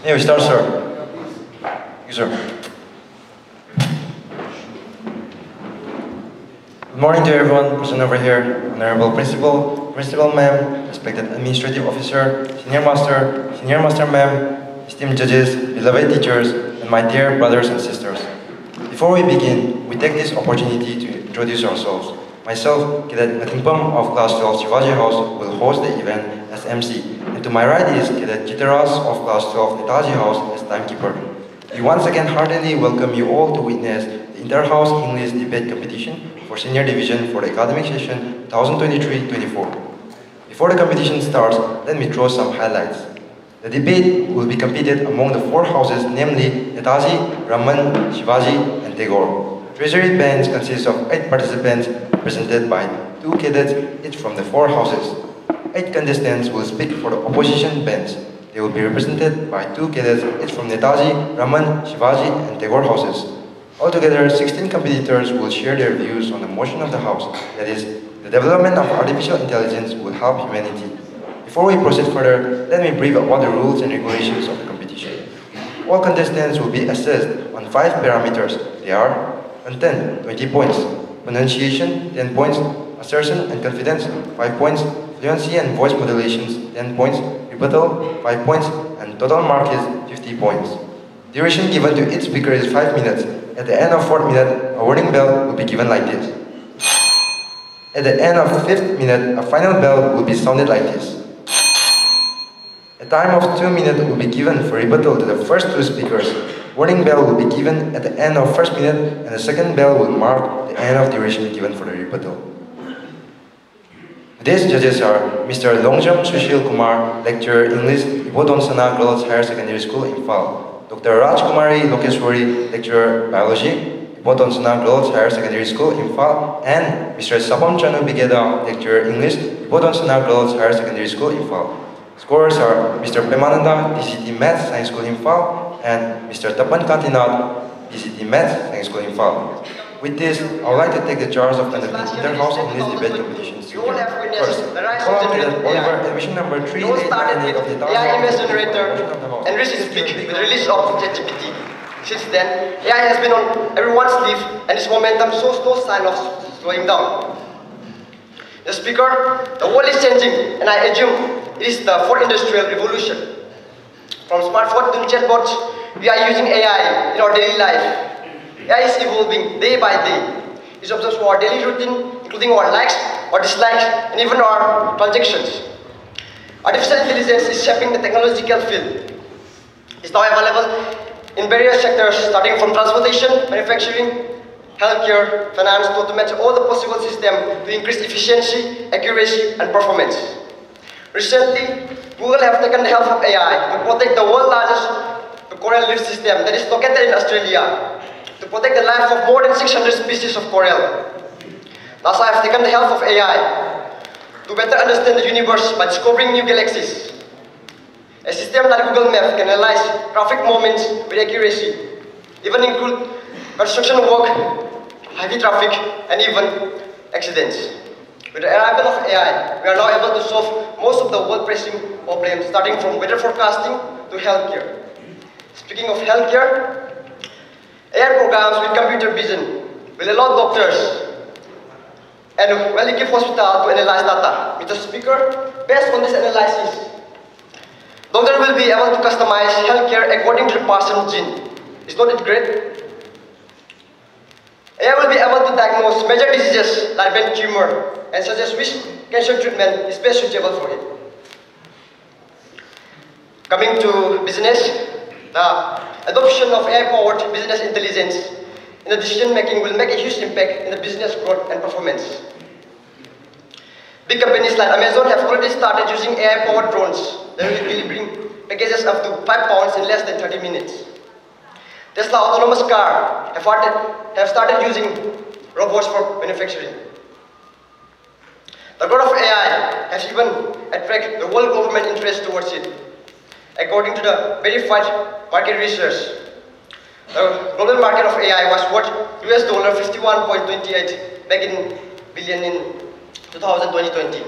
Yeah, we start, sir. You, sir. Good morning to everyone present over here. Honorable Principal, Principal Ma'am, respected Administrative Officer, Senior Master Ma'am, esteemed judges, beloved teachers, and my dear brothers and sisters. Before we begin, we take this opportunity to introduce ourselves. Myself, Cadet Natimpam of Class 12 Shivaji House will host the event as MC, and to my right is Cadet Interhouse of Class 12 Netaji House as timekeeper. We once again heartily welcome you all to witness the Interhouse English Debate Competition for Senior Division for the academic session 2023-24. Before the competition starts, let me throw some highlights. The debate will be competed among the 4 houses, namely Netaji, Raman, Shivaji, and Tagore. Treasury bench consists of 8 participants represented by 2 cadets each from the 4 houses. 8 contestants will speak for the opposition bench. They will be represented by 2 cadets each from Netaji, Raman, Shivaji, and Tagore houses. Altogether, 16 competitors will share their views on the motion of the house, that is, the development of artificial intelligence will help humanity. Before we proceed further, let me brief about the rules and regulations of the competition. All contestants will be assessed on 5 parameters. They are content, 20 points, pronunciation, 10 points, assertion and confidence, 5 points, fluency and voice modulations, 10 points, rebuttal, 5 points, and total mark is 50 points. Duration given to each speaker is 5 minutes. At the end of 4th minute, a warning bell will be given like this. At the end of 5th minute, a final bell will be sounded like this. A time of 2 minutes will be given for rebuttal to the first 2 speakers. Warning bell will be given at the end of 1st minute, and the second bell will mark the end of duration given for the rebuttal. Today's judges are Mr. Longjam Sushil Kumar, Lecturer English, Ibodonsana Girls Higher Secondary School, Imphal. Dr. Rajkumari Lokeshwari, Lecturer Biology, Ibodonsana Girls Higher Secondary School, Imphal, and Mr. Sapam Chanu Bigeda, Lecturer English, Ibodonsana Girls Higher Secondary School, Imphal. Scorers are Mr. Premananda, DCT Maths Science School, Imphal, and Mr. Tapan Kantinat, DCT Maths Science School, Imphal. With this, I would like to take the charge of conducting Interhouse English Debate Competition. First, Oliver, admission number 3898 of the AI image generator and recent peak with the release of ChatGPT. Since then, AI has been on everyone's lips and its momentum shows no sign of slowing down. The speaker, the world is changing, and I assume it is the 4th industrial revolution. From smartphones to chatbots, we are using AI in our daily life. AI is evolving day by day. It observes our daily routine, including our likes, our dislikes, and even our transactions. Artificial intelligence is shaping the technological field. It's now available in various sectors, starting from transportation, manufacturing, healthcare, finance, to automate all the possible systems to increase efficiency, accuracy, and performance. Recently, Google have taken the help of AI to protect the world's largest coral reef system that is located in Australia, to protect the life of more than 600 species of coral. NASA have taken the help of AI to better understand the universe by discovering new galaxies. A system like Google Maps can analyze traffic movements with accuracy, even include construction work, heavy traffic, and even accidents. With the arrival of AI, we are now able to solve most of the world-pressing problems, starting from weather forecasting to healthcare. Speaking of healthcare, AI programs with computer vision will allow doctors and well-equipped hospitals to analyze data with the speaker. Based on this analysis, doctors will be able to customize healthcare according to the person's gene. Is not it great? AI will be able to diagnose major diseases like brain tumor and suggest which cancer treatment is best suitable for it. Coming to business, the adoption of AI-powered business intelligence in the decision-making will make a huge impact in the business growth and performance. Big companies like Amazon have already started using AI-powered drones that will delivering packages up to 5 pounds in less than 30 minutes. Tesla autonomous car have started using robots for manufacturing. The growth of AI has even attracted the world government interest towards it. According to the verified market research, the global market of AI was worth $51.28 billion in 2020,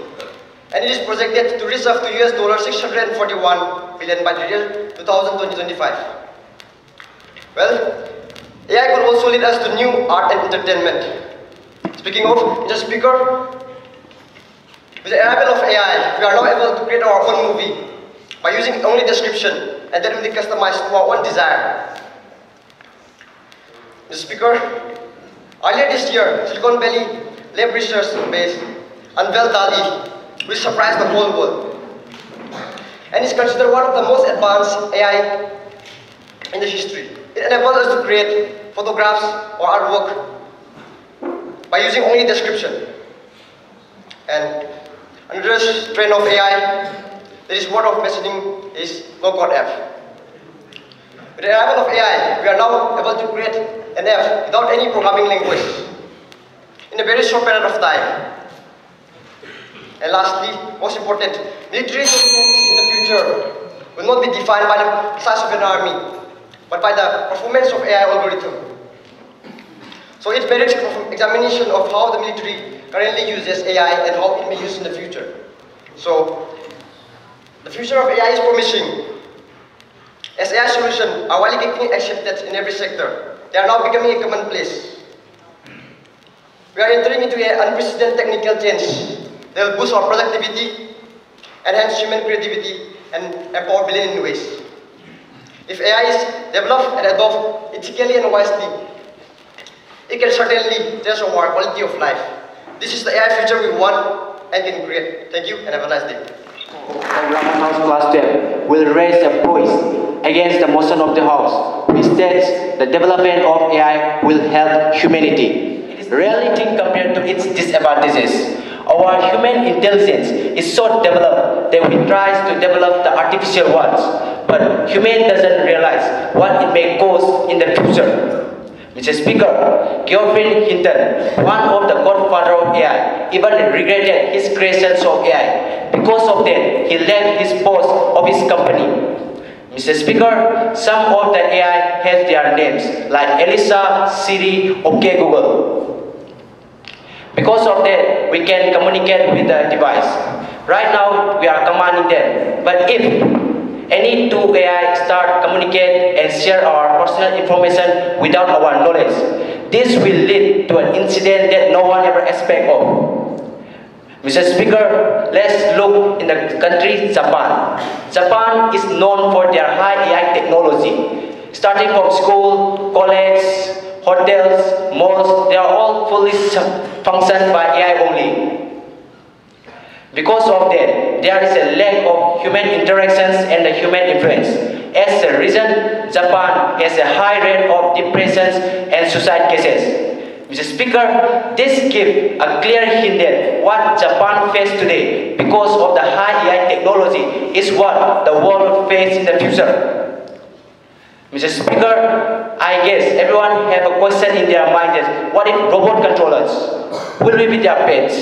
and it is projected to reach up to $641 billion by the year 2025. Well, AI could also lead us to new art and entertainment. Speaking of, Mr. Speaker, with the arrival of AI, we are now able to create our own movie by using only description and that will be customized to our own desire. Mr. Speaker, earlier this year, Silicon Valley Lab Research Base unveiled DALL-E, which surprised the whole world. And is considered one of the most advanced AI in the history. It enables us to create photographs or artwork by using only description. And another trend of AI that is word of messaging is no-code app. With the arrival of AI, we are now able to create an app without any programming language in a very short period of time. And lastly, most important, military dominance in the future will not be defined by the size of an army, but by the performance of AI algorithm. So it merits examination of how the military currently uses AI and how it may be used in the future. So the future of AI is promising. As AI solutions are widely getting accepted in every sector, they are now becoming a commonplace. We are entering into an unprecedented technical change that will boost our productivity, enhance human creativity, and empower billions in ways. If AI is developed and adopted ethically and wisely, it can certainly transform our quality of life. This is the AI future we want and can create. Thank you and have a nice day. House Class 12 will raise a voice against the motion of the House, which states the development of AI will help humanity. It is reality compared to its disadvantages. Our human intelligence is so developed that we try to develop the artificial ones, but human doesn't realize what it may cause in the future. Mr. Speaker, Geoffrey Hinton, one of the godfather of AI, even regretted his creations of AI. Because of that, he left his post of his company. Mr. Speaker, some of the AI have their names, like Elisa, Siri, OK Google. Because of that, we can communicate with the device. Right now, we are commanding them. But if any two AI start communicate and share our personal information without our knowledge, this will lead to an incident that no one ever expects of. Mr. Speaker, let's look in the country Japan. Japan is known for their high AI technology. Starting from school, college, hotels, malls, they are all fully functioned by AI only. Because of that, there is a lack of human interactions and the human influence. As a reason, Japan has a high rate of depressions and suicide cases. Mr. Speaker, this gives a clear hint that what Japan faces today because of the high AI technology is what the world will face in the future. Mr. Speaker, I guess everyone have a question in their mind that what if robot controllers will be with their pets?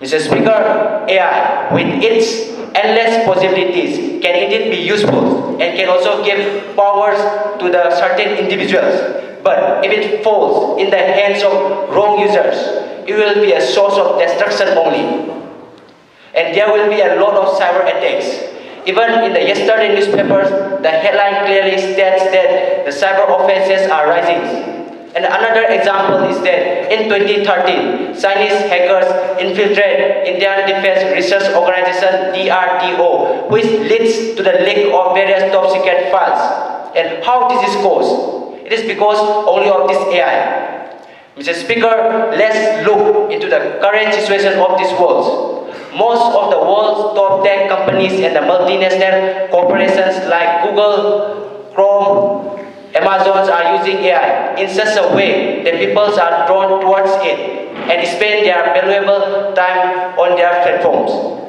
Mr. Speaker, AI, with its endless possibilities, can indeed be useful and can also give powers to the certain individuals. But if it falls in the hands of wrong users, it will be a source of destruction only. And there will be a lot of cyber attacks. Even in the yesterday newspapers, the headline clearly states that the cyber offenses are rising. And another example is that in 2013, Chinese hackers infiltrated Indian Defense Research Organization DRDO, which leads to the leak of various top secret files. And how this is caused? It is because only of this AI. Mr. Speaker, let's look into the current situation of this world. Most of the world's top tech companies and the multinational corporations like Google, Chrome, Amazon are using AI in such a way that people are drawn towards it and spend their valuable time on their platforms.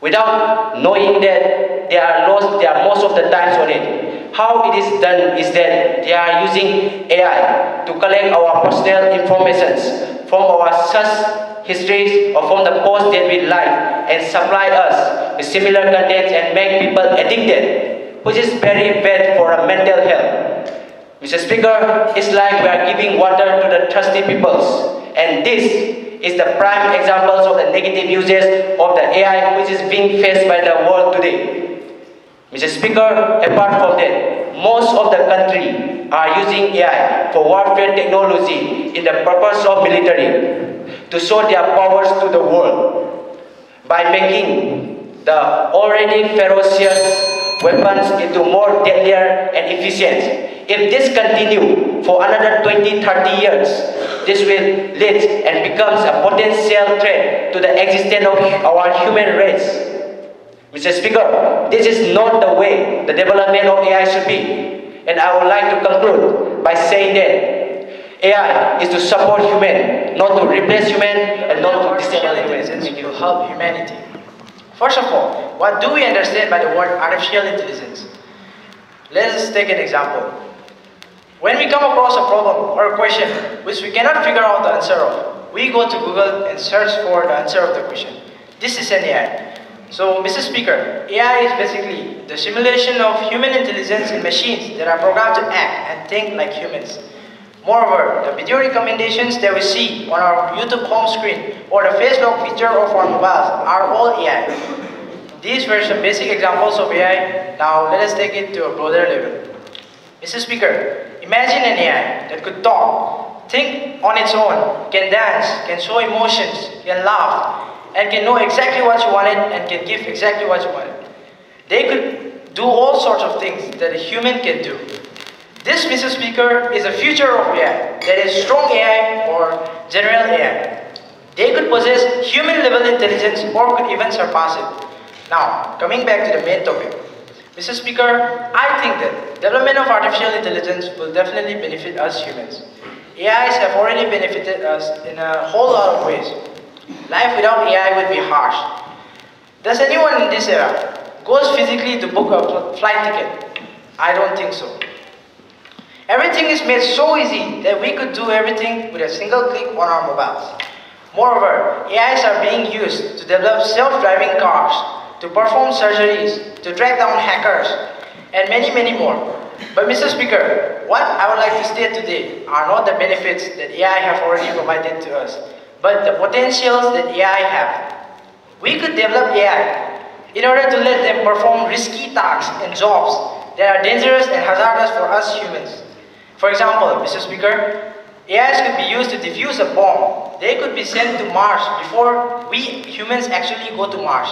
Without knowing that they are most of the times on it. How it is done is that they are using AI to collect our personal information from our search histories or from the posts that we like and supply us with similar content and make people addicted, which is very bad for our mental health. Mr. Speaker, it's like we are giving water to the thirsty peoples, and this is the prime examples of the negative uses of the AI which is being faced by the world today. Mr. Speaker, apart from that, most of the country are using AI for warfare technology in the purpose of military to show their powers to the world by making the already ferocious weapons into more deadlier and efficient. If this continues for another 20-30 years, this will lead and becomes a potential threat to the existence of our human race. Mr. Speaker, this is not the way the development of AI should be. And I would like to conclude by saying that AI is to support human, not to replace human and not to disable human. To help humanity. First of all, what do we understand by the word artificial intelligence? Let us take an example. When we come across a problem or a question which we cannot figure out the answer of, we go to Google and search for the answer of the question. This is an AI. So, Mr. Speaker, AI is basically the simulation of human intelligence in machines that are programmed to act and think like humans. Moreover, the video recommendations that we see on our YouTube home screen or the face lock feature of our mobiles are all AI. These were some basic examples of AI. Now, let us take it to a broader level. Mr. Speaker, imagine an AI that could talk, think on its own, can dance, can show emotions, can laugh, and can know exactly what you wanted and can give exactly what you wanted. They could do all sorts of things that a human can do. This, Mr. Speaker, is the future of AI. That is strong AI or general AI. They could possess human-level intelligence or could even surpass it. Now, coming back to the main topic. Mr. Speaker, I think that development of artificial intelligence will definitely benefit us humans. AIs have already benefited us in a whole lot of ways. Life without AI would be harsh. Does anyone in this era goes physically to book a flight ticket? I don't think so. Everything is made so easy that we could do everything with a single click on our mobiles. Moreover, AIs are being used to develop self-driving cars, to perform surgeries, to track down hackers, and many more. But Mr. Speaker, what I would like to state today are not the benefits that AI have already provided to us, but the potentials that AI have. We could develop AI in order to let them perform risky tasks and jobs that are dangerous and hazardous for us humans. For example, Mr. Speaker, AIs could be used to defuse a bomb. They could be sent to Mars before we humans actually go to Mars.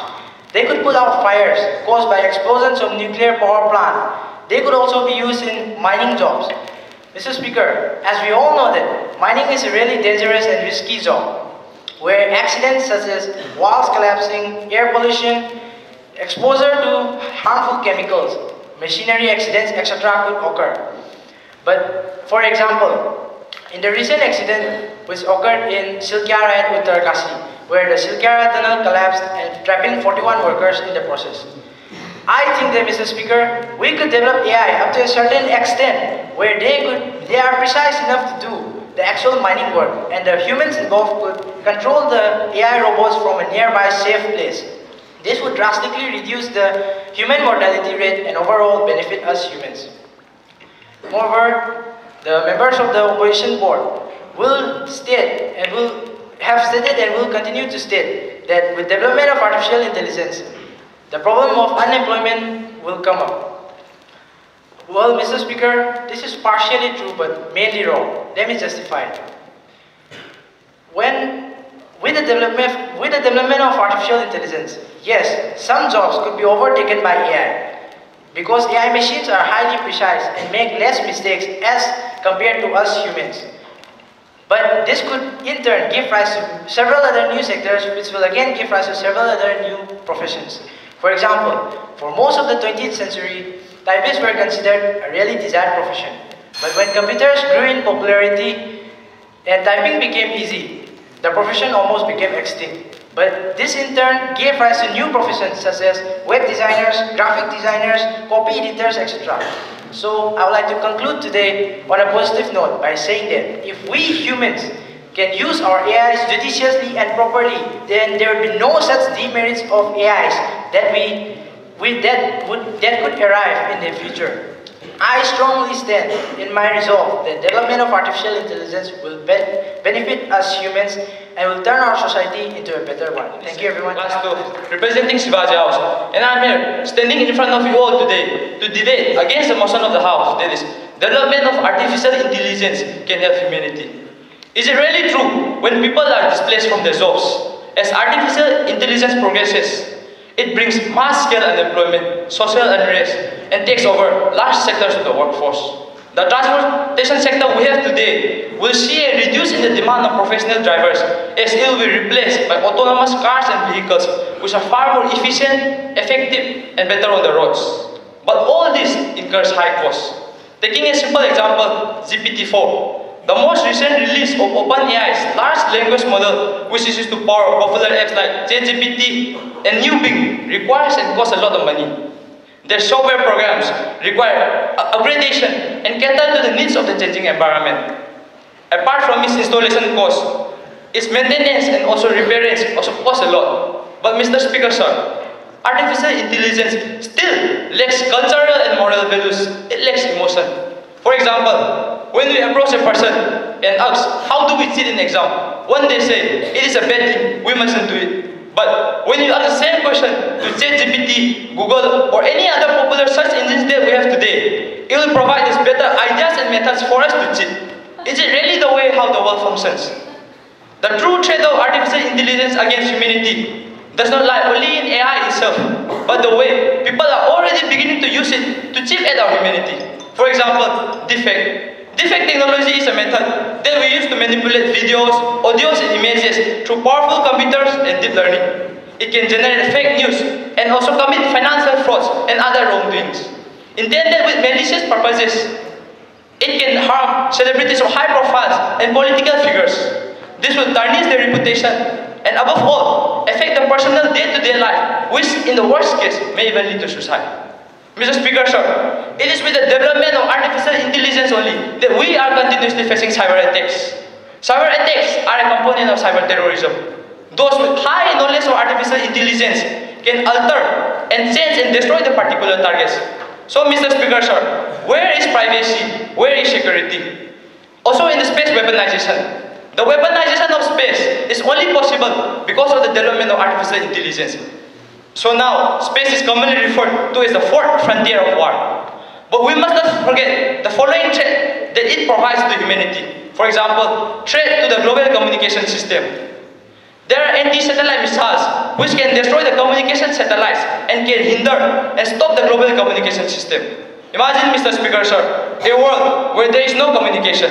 They could put out fires caused by explosions of nuclear power plant. They could also be used in mining jobs. Mr. Speaker, as we all know that mining is a really dangerous and risky job, where accidents such as walls collapsing, air pollution, exposure to harmful chemicals, machinery accidents, etc. could occur. But for example, in the recent accident which occurred in Silkyara and Uttarkasi, where the Silkyara tunnel collapsed and trapping 41 workers in the process. I think that, Mr. Speaker, we could develop AI up to a certain extent where they are precise enough to do the actual mining work, and the humans involved could control the AI robots from a nearby safe place. This would drastically reduce the human mortality rate and overall benefit us humans. Moreover, the members of the opposition board will state and will have stated and will continue to state that with development of artificial intelligence, the problem of unemployment will come up. Well, Mr. Speaker, this is partially true but mainly wrong. Let me justify it. With the development of artificial intelligence, yes, some jobs could be overtaken by AI because AI machines are highly precise and make less mistakes as compared to us humans. But this could in turn give rise to several other new sectors which will again give rise to several other new professions. For example, for most of the 20th century, typists were considered a really desired profession. But when computers grew in popularity and typing became easy, the profession almost became extinct. But this in turn gave rise to new professions such as web designers, graphic designers, copy editors, etc. So I would like to conclude today on a positive note by saying that if we humans can use our AIs judiciously and properly, then there will be no such demerits of AIs that could arrive in the future. I strongly stand in my resolve that development of artificial intelligence will benefit us humans and will turn our society into a better one. Thank you everyone. Class 2, representing Shivaji House. And I'm here, standing in front of you all today to debate against the motion of the House, that is, development of artificial intelligence can help humanity. Is it really true when people are displaced from their jobs? As artificial intelligence progresses, it brings mass-scale unemployment, social unrest, and takes over large sectors of the workforce. The transportation sector we have today will see a reduce in the demand of professional drivers as it will be replaced by autonomous cars and vehicles which are far more efficient, effective, and better on the roads. But all this incurs high costs. Taking a simple example, GPT-4. The most recent release of OpenAI's large language model, which is used to power popular apps like ChatGPT and new Bing, requires and costs a lot of money. Their software programs require upgradation and cater to the needs of the changing environment. Apart from its installation cost, its maintenance and also repairs also cost a lot. But Mr. Speaker, sir, artificial intelligence still lacks cultural and moral values. It lacks emotion. For example, when we approach a person and ask, how do we cheat in exam? One they say, it is a bad thing, we mustn't do it. But when you ask the same question to ChatGPT, Google, or any other popular search engines that we have today, it will provide us better ideas and methods for us to cheat. Is it really the way how the world functions? The true threat of artificial intelligence against humanity does not lie only in AI itself, but the way people are already beginning to use it to chip at our humanity. For example, deepfake. Deepfake technology is a method that we use to manipulate videos, audios, and images through powerful computers and deep learning. It can generate fake news and also commit financial frauds and other wrongdoings. Intended with malicious purposes, it can harm celebrities of high profiles and political figures. This will tarnish their reputation and above all, affect the personal day-to-day life, which in the worst case may even lead to suicide. Mr. Speaker, sir, it is with the development of artificial intelligence only that we are continuously facing cyber attacks. Cyber attacks are a component of cyber terrorism. Those with high knowledge of artificial intelligence can alter and change and destroy the particular targets. So, Mr. Speaker, sir, where is privacy? Where is security? Also in the space weaponization. The weaponization of space is only possible because of the development of artificial intelligence. So now, space is commonly referred to as the fourth frontier of war. But we must not forget the following threat that it provides to humanity. For example, threat to the global communication system. There are anti-satellite missiles which can destroy the communication satellites and can hinder and stop the global communication system. Imagine, Mr. Speaker, sir, a world where there is no communication.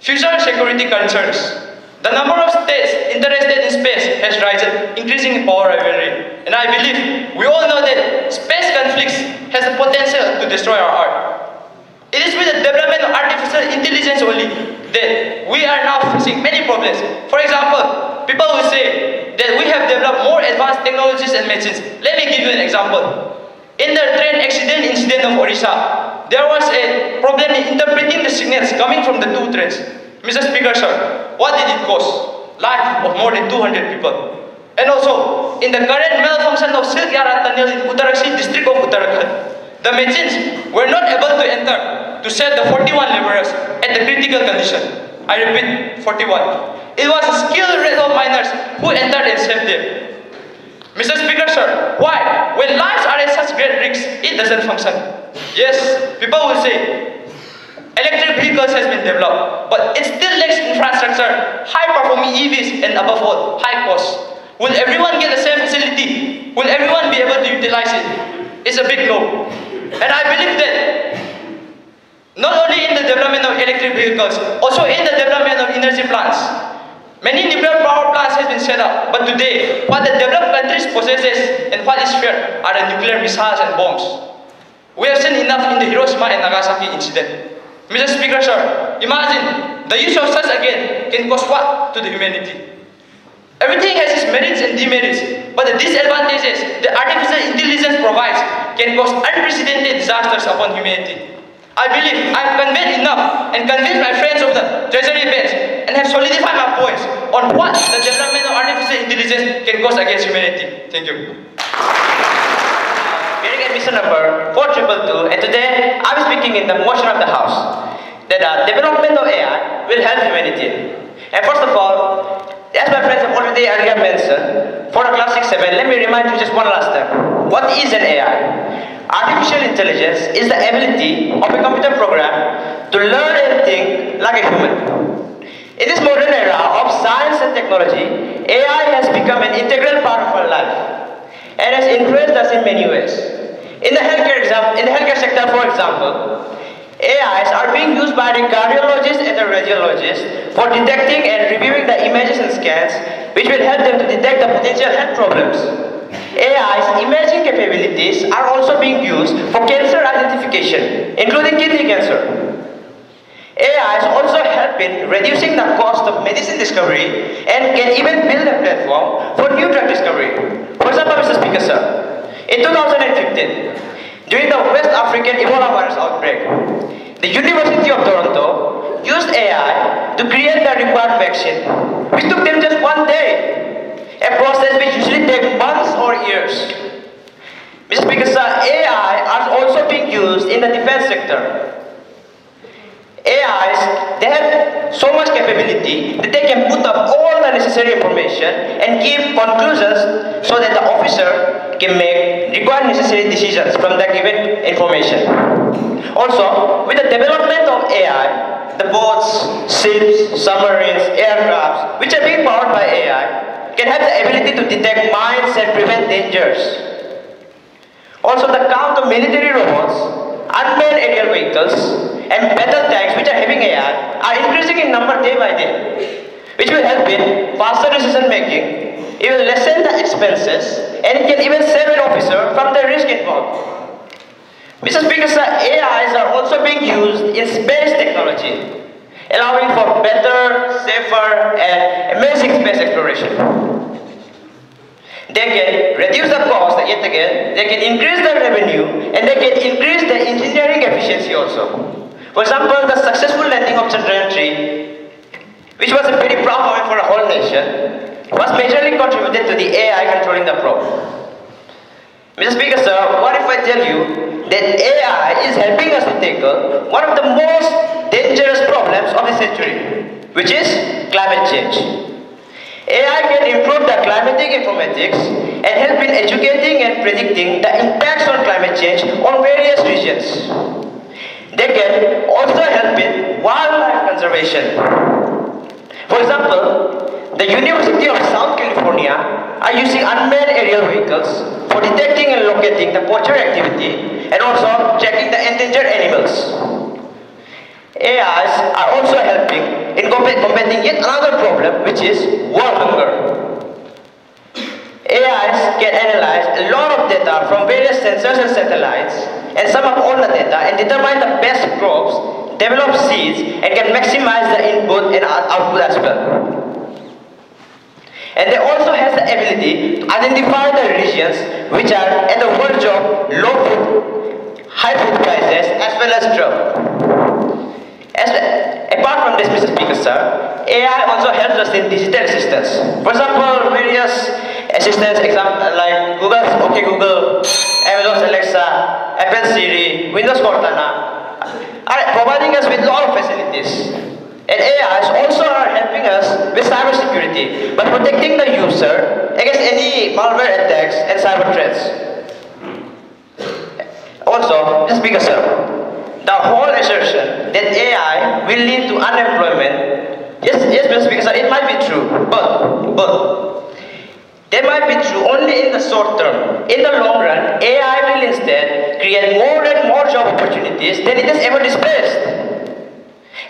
Future security concerns. The number of states interested in space has risen, increasing in power rivalry. And I believe we all know that space conflicts has the potential to destroy our Earth. It is with the development of artificial intelligence only that we are now facing many problems. For example, people will say that we have developed more advanced technologies and machines. Let me give you an example. In the train accident incident of Odisha, there was a problem in interpreting the signals coming from the two trains. Mr. Speaker, sir, what did it cost? Life of more than 200 people. And also, in the current malfunction of Silk Yara Tunnel in Uttarakhand district of Uttarakhand, the machines were not able to enter to save the 41 laborers at the critical condition. I repeat, 41. It was skilled red of miners who entered and saved them. Mr. Speaker, sir, why? When lives are at such great risks, it doesn't function. Yes, people will say, electric vehicles has been developed, but it still lacks infrastructure, high-performing EVs, and above all, high cost. Will everyone get the same facility? Will everyone be able to utilize it? It's a big no. And I believe that not only in the development of electric vehicles, also in the development of energy plants. Many nuclear power plants have been set up, but today, what the developed countries possesses and what is feared are the nuclear missiles and bombs. We have seen enough in the Hiroshima and Nagasaki incident. Mr. Speaker, sir, imagine the use of such again can cause what to the humanity? Everything has its merits and demerits, but the disadvantages that artificial intelligence provides can cause unprecedented disasters upon humanity. I believe I have conveyed enough and convinced my friends of the Treasury bench and have solidified my points on what the development of artificial intelligence can cause against humanity. Thank you. Hearing admission number 4222, and today I am speaking in the motion of the House that the development of AI will help humanity. And first of all, as my friends have already earlier mentioned, for the class 6-7, let me remind you just one last time. What is an AI? Artificial intelligence is the ability of a computer program to learn and think like a human. In this modern era of science and technology, AI has become an integral part of our life and has influenced us in many ways. In the healthcare sector, for example, AIs are being used by the cardiologists and the radiologists for detecting and reviewing the images and scans, which will help them to detect the potential health problems. AI's imaging capabilities are also being used for cancer identification, including kidney cancer. AIs also help in reducing the cost of medicine discovery and can even build a platform for new drug discovery. For example, Mr. Speaker, sir, in 2015, during the West African Ebola virus outbreak, the University of Toronto used AI to create the required vaccine, which took them just one day, a process which usually takes months or years. Mr. Speaker, sir, AI are also being used in the defense sector. AIs, they have so much capability that they can put up all the necessary information and give conclusions so that the officer can make required necessary decisions from the given information. Also, with the development of AI, the boats, ships, submarines, aircrafts, which are being powered by AI, can have the ability to detect mines and prevent dangers. Also, the count of military robots, unmanned aerial vehicles, and battle tanks which are having AI are increasing in number day by day, which will help in faster decision making, it will lessen the expenses, and it can even save an officer from the risk involved. Mr. Speaker, sir, AIs are also being used in space technology, allowing for better, safer, and amazing space exploration. They can reduce the cost, yet again, they can increase the revenue, and they can increase the engineering efficiency also. For example, the successful landing of Chandrayaan-3, which was a very proud moment for the whole nation, was majorly contributed to the AI controlling the probe. Mr. Speaker, sir, what if I tell you that AI is helping us to tackle one of the most dangerous problems of the century, which is climate change. AI can improve the climatic informatics and help in educating and predicting the impacts on climate change on various regions. They can also help in wildlife conservation. For example, the University of South California are using unmanned aerial vehicles for detecting and locating the poacher activity and also tracking the endangered animals. AIs are also helping in combating yet another problem, which is world hunger. AIs can analyze a lot of data from various sensors and satellites and sum up all the data and determine the best crops, develop seeds, and can maximize the input and output as well. And they also has the ability to identify the regions which are at the verge of low food, high food prices as well as drought. Apart from this, Mr. Speaker, sir, AI also helps us in digital assistance. For example, various assistants, like Google, Amazon Alexa, Apple Siri, Windows Cortana, are providing us with a lot of facilities. And AIs also are helping us with cybersecurity by protecting the user against any malware attacks and cyber threats. Also, Mr. Speaker, sir, the whole assertion that AI will lead to unemployment, yes, Mr. Speaker, sir, it might be true, but they might be true only in the short term. In the long run, AI will instead create more and more job opportunities than it has ever displaced.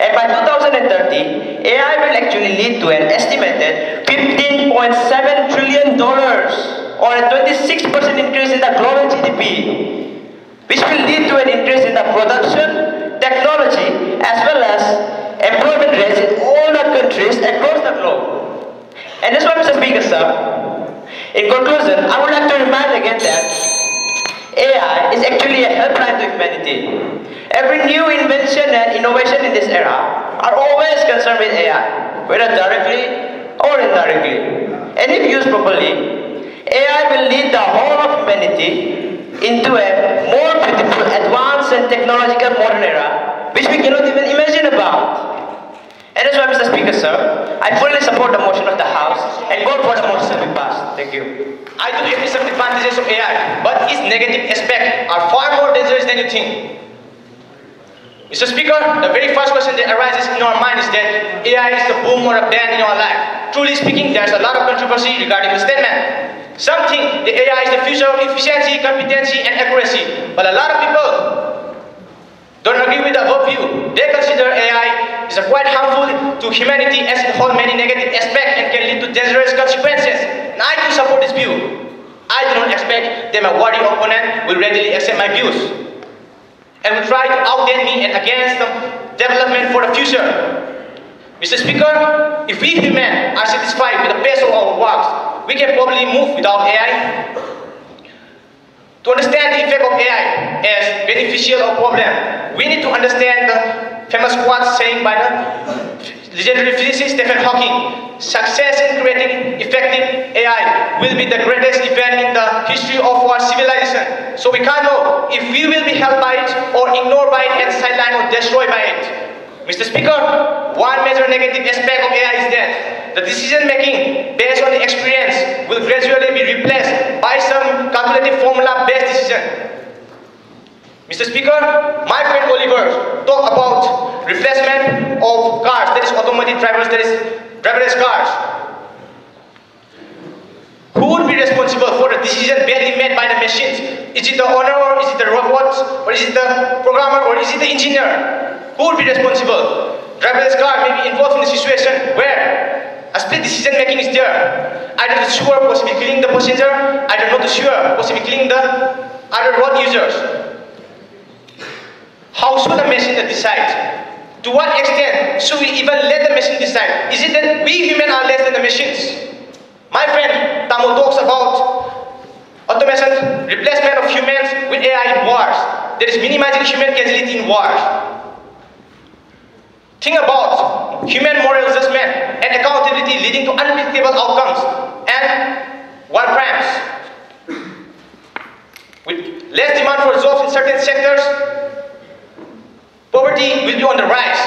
And by 2030, AI will actually lead to an estimated $15.7 trillion or a 26% increase in the global GDP, which will lead to an increase in the production, technology, as well as employment rates in all the countries across the globe. And that's why, Mr. Speaker, sir, in conclusion, I would like to remind again that AI is actually a helpline to humanity. Every new invention and innovation in this era are always concerned with AI, whether directly or indirectly. And if used properly, AI will lead the whole of humanity into a more beautiful, advanced and technological modern era, which we cannot even imagine about. And that's why, Mr. Speaker, sir, I fully support the motion of the House and vote for the motion to be passed. Thank you. I do agree some advantages of AI, but its negative aspects are far more dangerous than you think. Mr. Speaker, the very first question that arises in our mind is that AI is the boom or a ban in our life. Truly speaking, there's a lot of controversy regarding the statement. Some think that AI is the future of efficiency, competency, and accuracy, but a lot of people don't agree with the above view. They consider AI is quite harmful to humanity as it holds many negative aspects and can lead to dangerous consequences. And I do support this view. I do not expect that my worthy opponent will readily accept my views and will try to outdo me and against the development for the future. Mr. Speaker, if we humans are satisfied with the pace of our works, we can probably move without AI. To understand the effect of AI as beneficial or problem, we need to understand the famous quote saying by the legendary physicist Stephen Hawking: success in creating effective AI will be the greatest event in the history of our civilization. So we can't know if we will be helped by it or ignored by it and sidelined or destroyed by it. Mr. Speaker, one major negative aspect of AI is that the decision making based on the experience will gradually be replaced by some calculative formula-based decision. Mr. Speaker, my friend Oliver talked about replacement of cars, that is automated drivers, that is driverless cars. Who would be responsible for the decision badly made by the machines? Is it the owner, or is it the robots, or is it the programmer, or is it the engineer? Who would be responsible? Driverless car may be involved in a situation where a split decision making is there. Either the chauffeur possibly killing the passenger, either not the chauffeur possibly killing the other road users. How should the machine decide? To what extent should we even let the machine decide? Is it that we humans are less than the machines? My friend Tamo talks about automation, replacement of humans with AI in wars. That is minimizing human casualty in wars. Think about human moral judgment and accountability leading to unpredictable outcomes and war crimes. With less demand for jobs in certain sectors, poverty will be on the rise.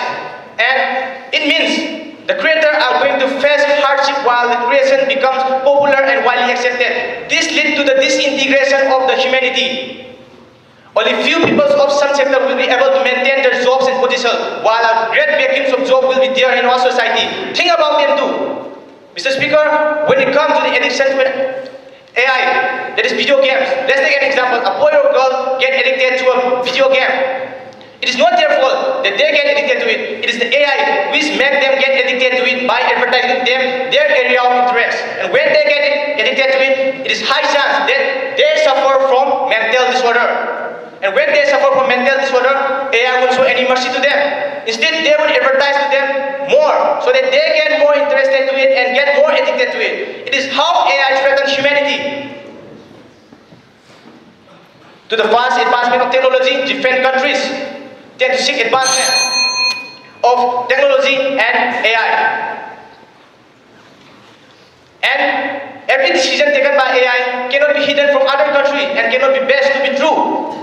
And it means the creators are going to face hardship while the creation becomes popular and widely accepted. This leads to the disintegration of the humanity. Only few people of some sector will be able to maintain their jobs and positions, while a great vacuum of jobs will be there in our society. Think about them too. Mr. Speaker, when it comes to the addiction to AI, that is video games. Let's take an example. A boy or girl get addicted to a video game. It is not their fault that they get addicted to it. It is the AI which makes them get addicted to it by advertising them their area of interest. And when they get addicted to it, it is high chance that they suffer from mental disorder. And when they suffer from mental disorder, AI won't show any mercy to them. Instead, they will advertise to them more so that they get more interested to it and get more addicted to it. It is how AI threatens humanity. To the fast advancement of technology, different countries tend to seek advancement of technology and AI. And every decision taken by AI cannot be hidden from other countries and cannot be based to be true.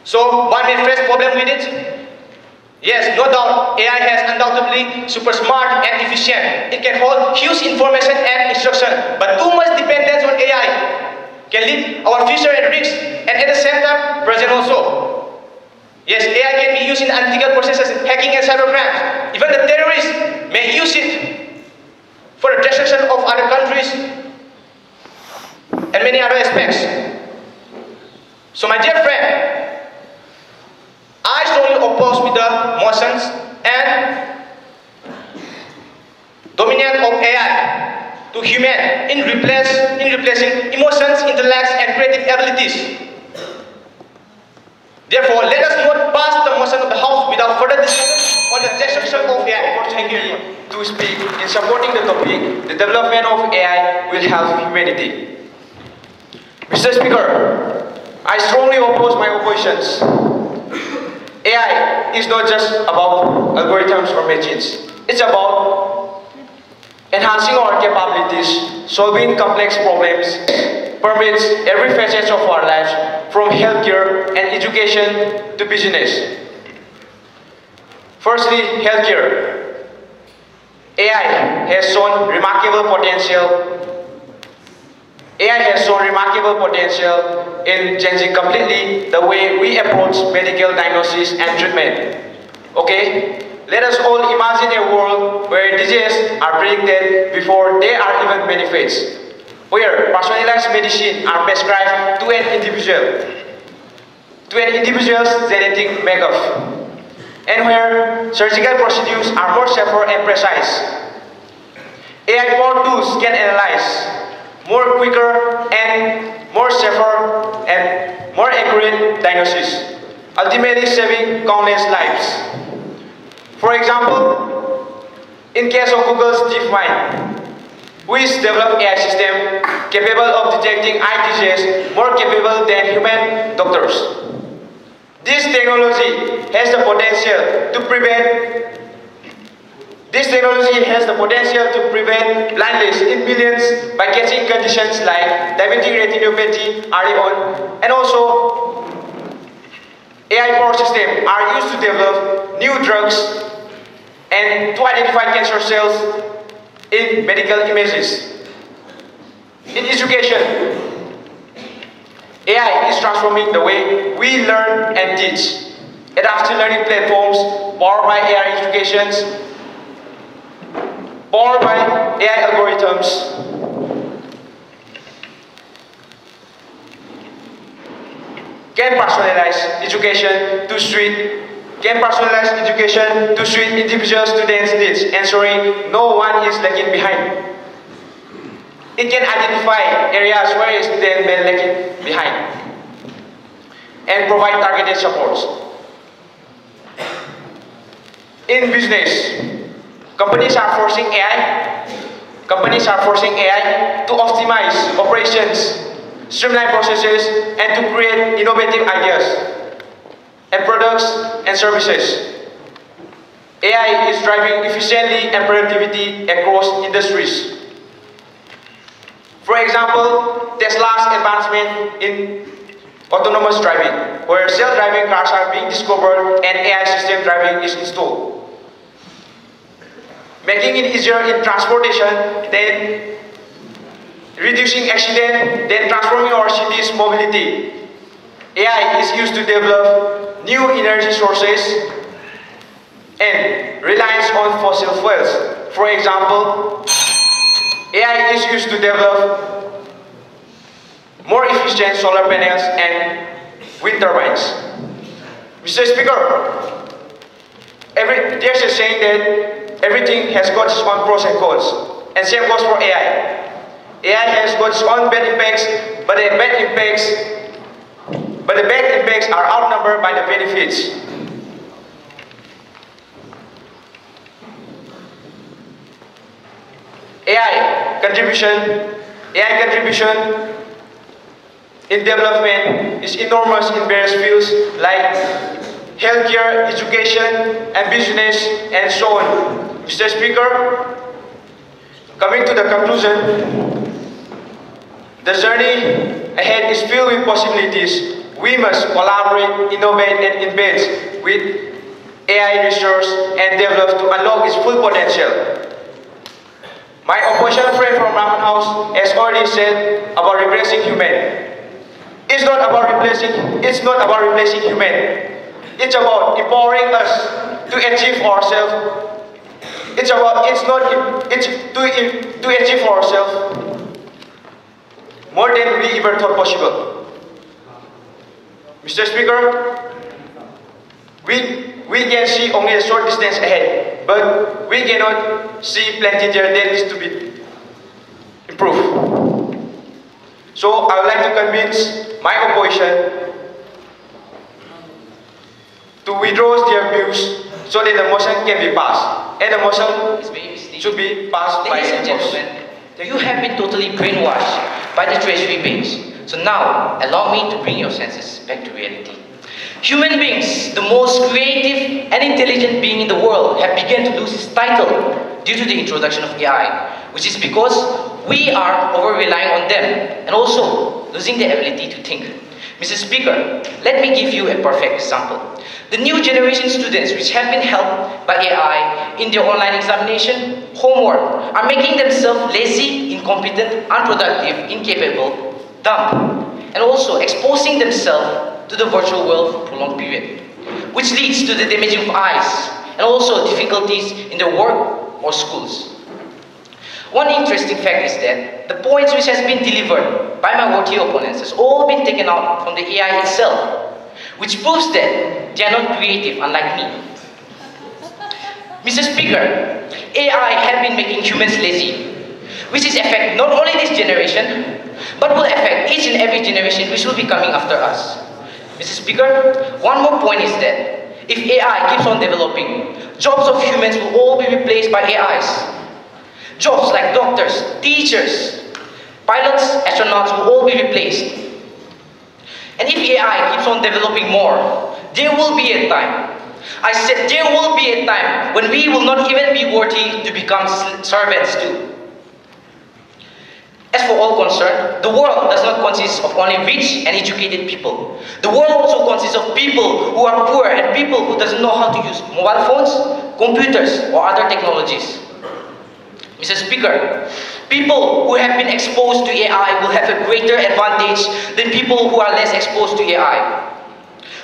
So one may face problem with it. Yes, no doubt, AI has undoubtedly super smart and efficient. It can hold huge information and instruction, but too much dependence on AI can lead our future at risk, and at the same time, present also. Yes, AI can be used in analytical processes, hacking and cybercrimes. Even the terrorists may use it for the destruction of other countries and many other aspects. So my dear friend, I strongly oppose with the motions and dominance of AI to human in replacing emotions, intellects, and creative abilities. Therefore, let us not pass the motion of the House without further discussion on the destruction of AI. Thank you to speak in supporting the topic, the development of AI will help humanity. Mr. Speaker, I strongly oppose my oppositions. AI is not just about algorithms or machines. It's about enhancing our capabilities, solving complex problems, permeates every facet of our lives, from healthcare and education to business. Firstly, healthcare. AI has shown remarkable potential. AI has shown remarkable potential in changing completely the way we approach medical diagnosis and treatment. Okay? Let us all imagine a world where diseases are predicted before they are even manifest, where personalized medicine are prescribed to an individual's genetic makeup, and where surgical procedures are more safer and precise. AI-powered tools can analyze more quicker and more safer and more accurate diagnosis, ultimately saving countless lives. For example, in case of Google's DeepMind, which developed AI system capable of detecting eye disease more capable than human doctors. This technology has the potential to prevent blindness in millions by catching conditions like diabetic retinopathy early on, and also AI-powered systems are used to develop new drugs and to identify cancer cells in medical images. In education, AI is transforming the way we learn and teach. Adaptive learning platforms powered by AI educations, powered by AI algorithms, can personalize education to suit individual students' needs, ensuring no one is lagging behind. It can identify areas where a student may lag behind and provide targeted supports. In business, companies are forcing AI to optimize operations, streamline processes, and to create innovative ideas and products and services. AI is driving efficiency and productivity across industries. For example, Tesla's advancement in autonomous driving, where self-driving cars are being discovered and AI system driving is installed, making it easier in transportation, then reducing accidents, then transforming our city's mobility. AI is used to develop new energy sources and reliance on fossil fuels. For example, AI is used to develop more efficient solar panels and wind turbines. Mr. Speaker, there's a saying that everything has got its own pros and cons, and same goes for AI. AI has got its own bad impacts, but the bad impacts are outnumbered by the benefits. AI contribution in development is enormous in various fields like healthcare, education, and business, and so on. Mr. Speaker, coming to the conclusion, the journey ahead is filled with possibilities. We must collaborate, innovate, and invent with AI research and develop to unlock its full potential. My opposition friend from Raman House has already said about replacing human. It's not about replacing human. It's about empowering us to achieve ourselves. To achieve ourselves more than we ever thought possible. Mr. Speaker, we can see only a short distance ahead, but we cannot see plenty there that needs to be improved. So I would like to convince my opposition to withdraw their views so that the motion can be passed. And the motion should be passed by Ladies and gentlemen, you have been totally brainwashed by the treasury banks. So now, allow me to bring your senses back to reality. Human beings, the most creative and intelligent being in the world, have begun to lose its title due to the introduction of AI, which is because we are over-relying on them, and also losing their ability to think. Mr. Speaker, let me give you a perfect example. The new generation students which have been helped by AI in their online examination, homework, are making themselves lazy, incompetent, unproductive, incapable, dumb, and also exposing themselves to the virtual world for a prolonged period, which leads to the damaging of eyes and also difficulties in their work or schools. One interesting fact is that the points which has been delivered by my worthy opponents has all been taken out from the AI itself, which proves that they are not creative, unlike me. Mr. Speaker, AI have been making humans lazy, which is affect not only this generation, but will affect each and every generation which will be coming after us. Mr. Speaker, one more point is that if AI keeps on developing, jobs of humans will all be replaced by AIs. Jobs like doctors, teachers, pilots, astronauts will all be replaced. And if AI keeps on developing more, there will be a time, I said there will be a time when we will not even be worthy to become servants too. As for all concerned, the world does not consist of only rich and educated people. The world also consists of people who are poor and people who doesn't know how to use mobile phones, computers, or other technologies. Mr. Speaker, people who have been exposed to AI will have a greater advantage than people who are less exposed to AI.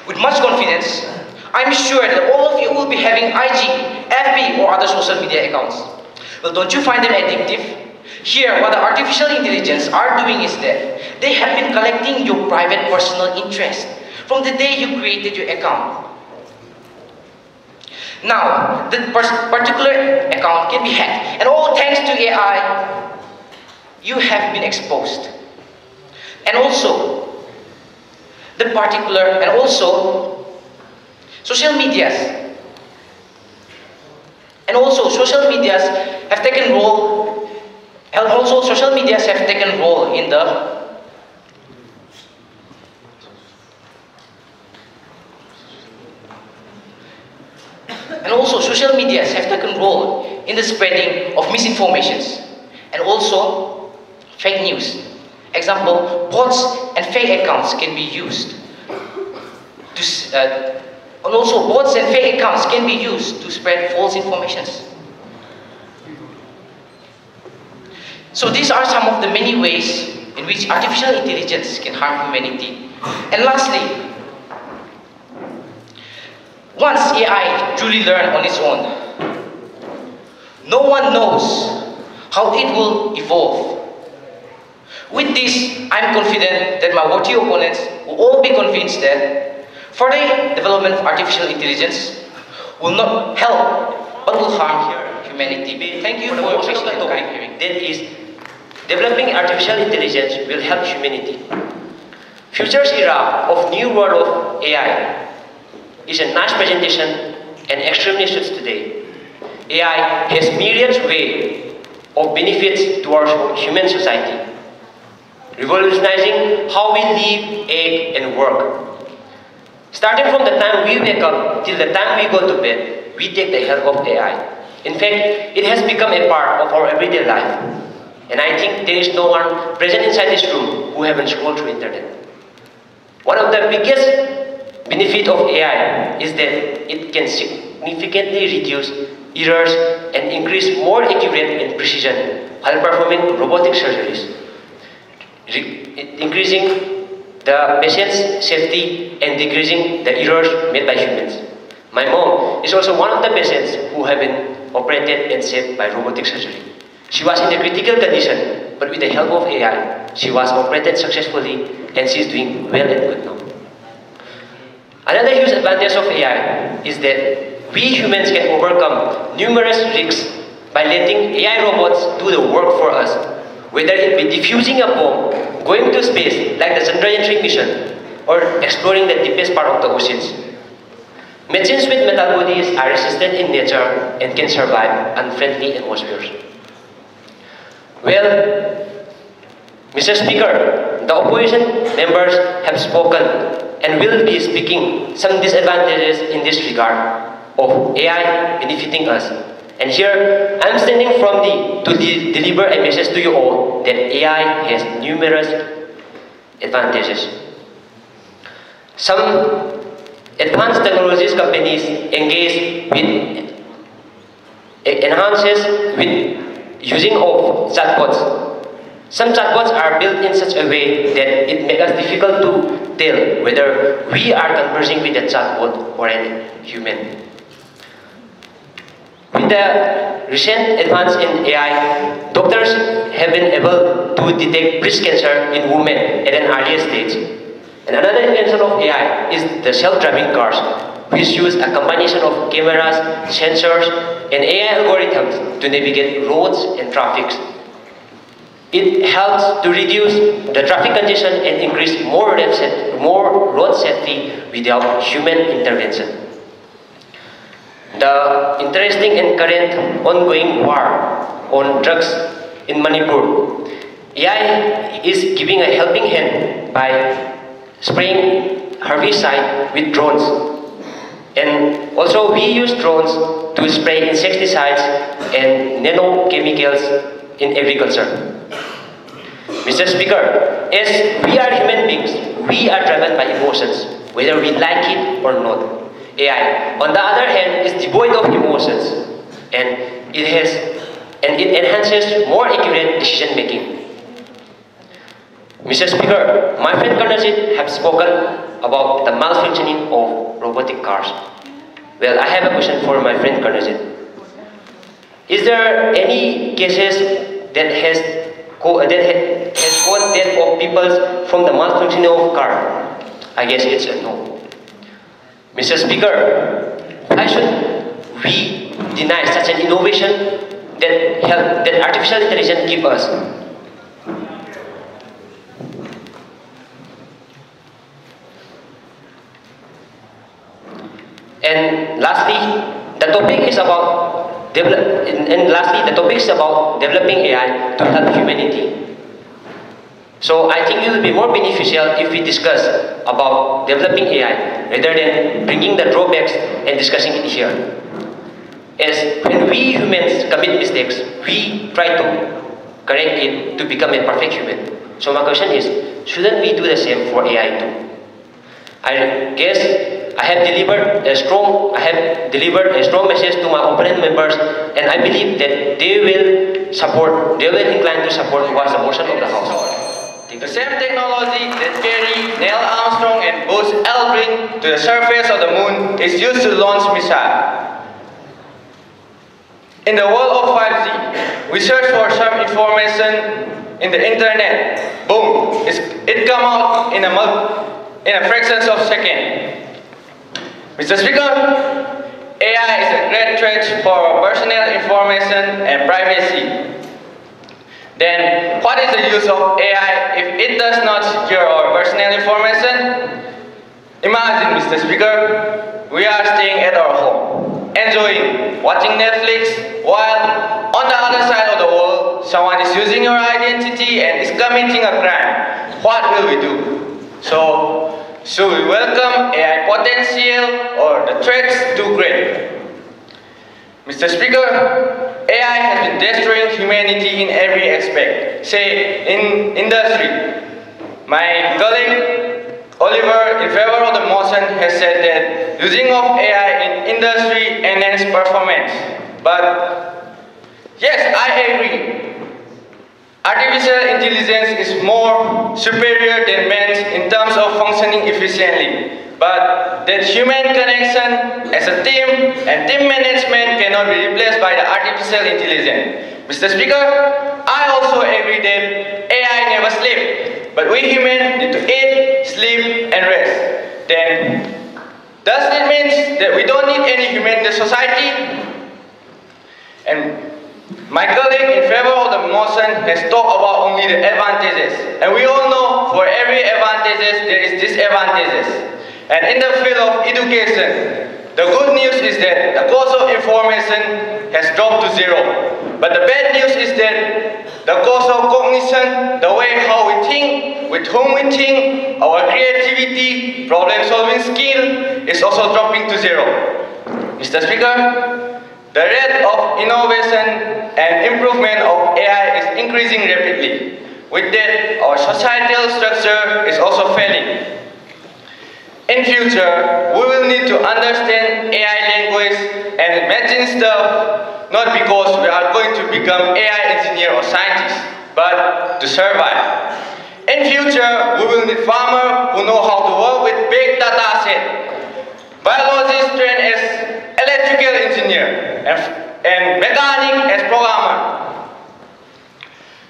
With much confidence, I'm sure that all of you will be having IG, FB, or other social media accounts. Well, don't you find them addictive? Here, what the artificial intelligence are doing is that they have been collecting your private personal interest from the day you created your account. Now, the particular account can be hacked, and all thanks to AI, you have been exposed. And also, social medias. And also, social medias have taken role, and also social medias have taken role in the spreading of misinformations and also fake news. Example, bots and fake accounts can be used to spread false informations. So these are some of the many ways in which artificial intelligence can harm humanity. And lastly, once AI truly learns on its own, no one knows how it will evolve. With this, I'm confident that my worthy opponents will all be convinced that further development of artificial intelligence will not help, but will harm humanity. Thank you for your patient and kind hearing. That is, developing artificial intelligence will help humanity. Future's era of new world of AI is a nice presentation and extremely suits today. AI has myriad ways of benefits towards human society, revolutionizing how we live, act, and work. Starting from the time we wake up till the time we go to bed, we take the help of AI. In fact, it has become a part of our everyday life. And I think there is no one present inside this room who haven't scrolled through internet. One of the biggest benefits of AI is that it can significantly reduce errors and increase more accurate and precision while performing robotic surgeries, increasing the patient's safety and decreasing the errors made by humans. My mom is also one of the patients who have been operated and saved by robotic surgery. She was in a critical condition, but with the help of AI, she was operated successfully and she is doing well and good now. Another huge advantage of AI is that we humans can overcome numerous risks by letting AI robots do the work for us, whether it be defusing a bomb, going to space like the Chandrayaan-3 mission, or exploring the deepest part of the oceans. Machines with metal bodies are resistant in nature and can survive unfriendly atmospheres. Well, Mr. Speaker, the opposition members have spoken and will be speaking some disadvantages in this regard of AI benefiting us. And here, I am standing to deliver a message to you all that AI has numerous advantages. Some advanced technologies companies engage with enhances with using of chatbots. Some chatbots are built in such a way that it makes us difficult to tell whether we are conversing with a chatbot or a human. With the recent advance in AI, doctors have been able to detect breast cancer in women at an earlier stage. And another invention of AI is the self-driving cars, which use a combination of cameras, sensors, and AI algorithms to navigate roads and traffic. It helps to reduce the traffic congestion and increase more road safety without human intervention. The interesting and current ongoing war on drugs in Manipur, AI is giving a helping hand by spraying herbicide with drones. And also we use drones to spray insecticides and nanochemicals in agriculture. Mr. Speaker, as we are human beings, we are driven by emotions, whether we like it or not. AI, on the other hand, is devoid of emotions, and it enhances more accurate decision making. Mr. Speaker, my friend Karnajit have spoken about the malfunctioning of robotic cars. Well, I have a question for my friend Karnajit. Is there any cases that has caused death of people from the malfunctioning of car? I guess it's a no. Mr. Speaker, why should we deny such an innovation that artificial intelligence gives us? And lastly, the topic is about developing AI to help humanity. So I think it will be more beneficial if we discuss about developing AI rather than bringing the drawbacks and discussing it here. As when we humans commit mistakes, we try to correct it to become a perfect human. So my question is, shouldn't we do the same for AI too? I guess I have delivered a strong message to my opponent members, and I believe that they will incline to support what's the motion of the House. The same technology that carried Neil Armstrong and Buzz Aldrin to the surface of the moon is used to launch missiles. In the world of 5G, we search for some information in the internet. Boom! It comes out in a fraction of a second. Mr. Speaker, AI is a great threat for personal information and privacy. Then, what is the use of AI if it does not secure our personal information? Imagine, Mr. Speaker, we are staying at our home, enjoying watching Netflix, while on the other side of the world, someone is using your identity and is committing a crime. What will we do? So, should we welcome AI potential or the threats too great? Mr. Speaker, AI has been destroying humanity in every aspect. Say, in industry. My colleague, Oliver, in favor of the motion, has said that using of AI in industry enhances performance. But, yes, I agree. Artificial intelligence is more superior than man's in terms of functioning efficiently. But that human connection as a team and team management cannot be replaced by the artificial intelligence. Mr. Speaker, I also agree that AI never sleeps, but we humans need to eat, sleep, and rest. Then, does it mean that we don't need any human in the society? And my colleague in favor of the motion has talked about only the advantages. And we all know for every advantages there is disadvantages. And in the field of education, the good news is that the cost of information has dropped to zero. But the bad news is that the cost of cognition, the way how we think, with whom we think, our creativity, problem-solving skill is also dropping to zero. Mr. Speaker, the rate of innovation and improvement of AI is increasing rapidly. With that, our societal structure is also failing. In future, we will need to understand AI language and imagine stuff, not because we are going to become AI engineer or scientist, but to survive. In future, we will need farmers who know how to work with big data set, biologists trained as electrical engineer, and mechanic as programmer.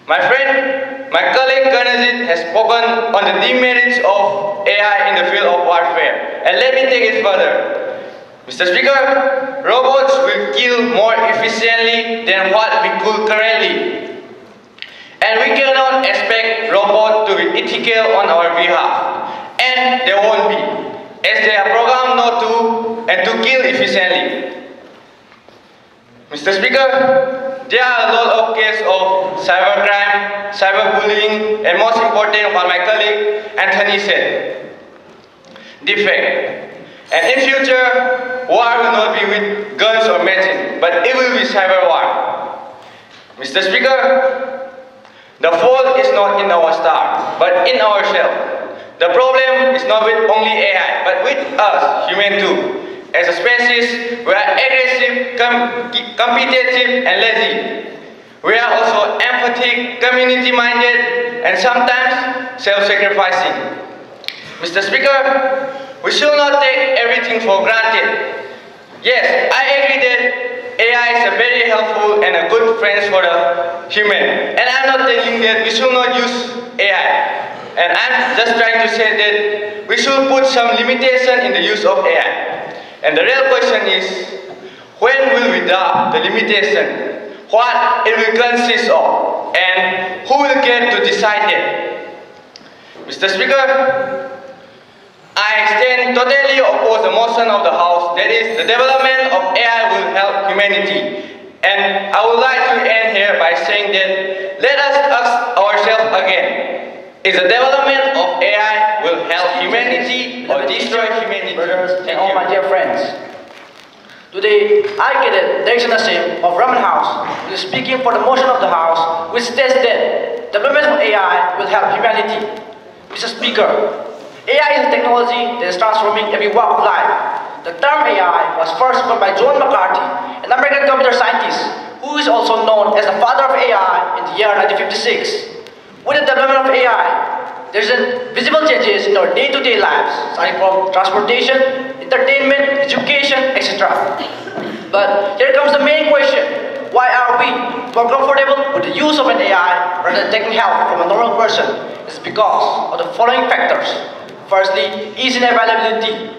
My friend, my colleague Karnajit has spoken on the demerits of AI in the field of warfare. And let me take it further. Mr. Speaker, robots will kill more efficiently than what we could currently. And we cannot expect robots to be ethical on our behalf. And they won't be, as they are programmed not to and to kill efficiently. Mr. Speaker, there are a lot of cases of cybercrime, cyberbullying, and most important, what my colleague Anthony said, defect. And in future, war will not be with guns or machines, but it will be cyber war. Mr. Speaker, the fault is not in our star, but in ourselves. The problem is not with only AI, but with us, human too. As a species, we are aggressive, competitive, and lazy. We are also empathic, community-minded, and sometimes self-sacrificing. Mr. Speaker, we should not take everything for granted. Yes, I agree that AI is a very helpful and a good friend for the human. And I'm not telling that we should not use AI. And I'm just trying to say that we should put some limitation in the use of AI. And the real question is, when will we drop the limitation? What it will consist of? And who will get to decide it? Mr. Speaker, I stand totally opposed the motion of the House, that is, the development of AI will help humanity. And I would like to end here by saying that let us ask ourselves again, is the development of AI will help humanity or destroy humanity? Brothers and all my dear friends, today I get a direction of Raman House, who is speaking for the motion of the House, which states that development of AI will help humanity. Mr. Speaker, AI is a technology that is transforming every walk of life. The term AI was first coined by John McCarthy, an American computer scientist, who is also known as the father of AI in the year 1956. With the development of AI, there is visible changes in our day-to-day lives, starting from transportation, entertainment, education, etc. But here comes the main question. Why are we more comfortable with the use of an AI rather than taking help from a normal person? It's because of the following factors. Firstly, ease in availability.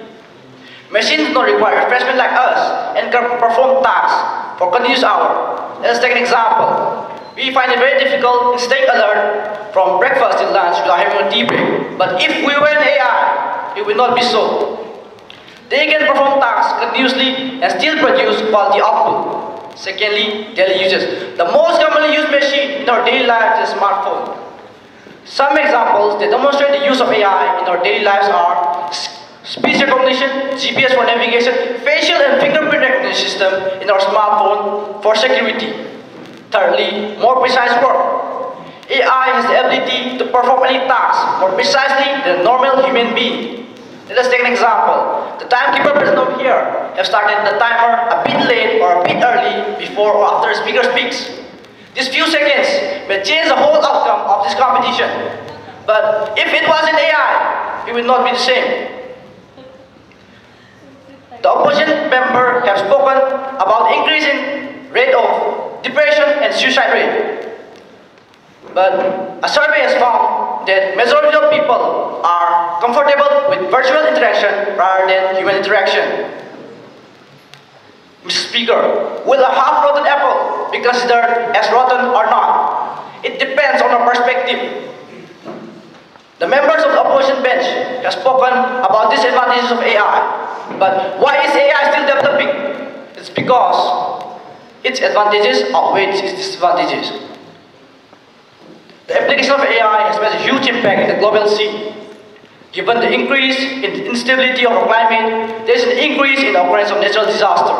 Machines do not require refreshment like us and can perform tasks for continuous hours. Let us take an example. We find it very difficult in staying alert from breakfast till lunch without having a tea break. But if we were an AI, it will not be so. They can perform tasks continuously and still produce quality output. Secondly, daily uses. The most commonly used machine in our daily life is a smartphone. Some examples that demonstrate the use of AI in our daily lives are speech recognition, GPS for navigation, facial and fingerprint recognition system in our smartphone for security. Thirdly, more precise work. AI has the ability to perform any task more precisely than a normal human being. Let us take an example. The timekeeper present over here have started the timer a bit late or a bit early before or after the speaker speaks. These few seconds may change the whole outcome of this competition. But if it was an AI, it would not be the same. The opposition member have spoken about increasing rate of depression and suicide rate. But a survey has found that majority of people are comfortable with virtual interaction rather than human interaction. Mr. Speaker, will a half-rotten apple be considered as rotten or not? It depends on our perspective. The members of the opposition bench have spoken about disadvantages of AI. But why is AI still developing? It's because its advantages outweigh its disadvantages. The application of AI has made a huge impact in the global scene. Given the increase in the instability of our climate, there is an increase in the occurrence of natural disaster.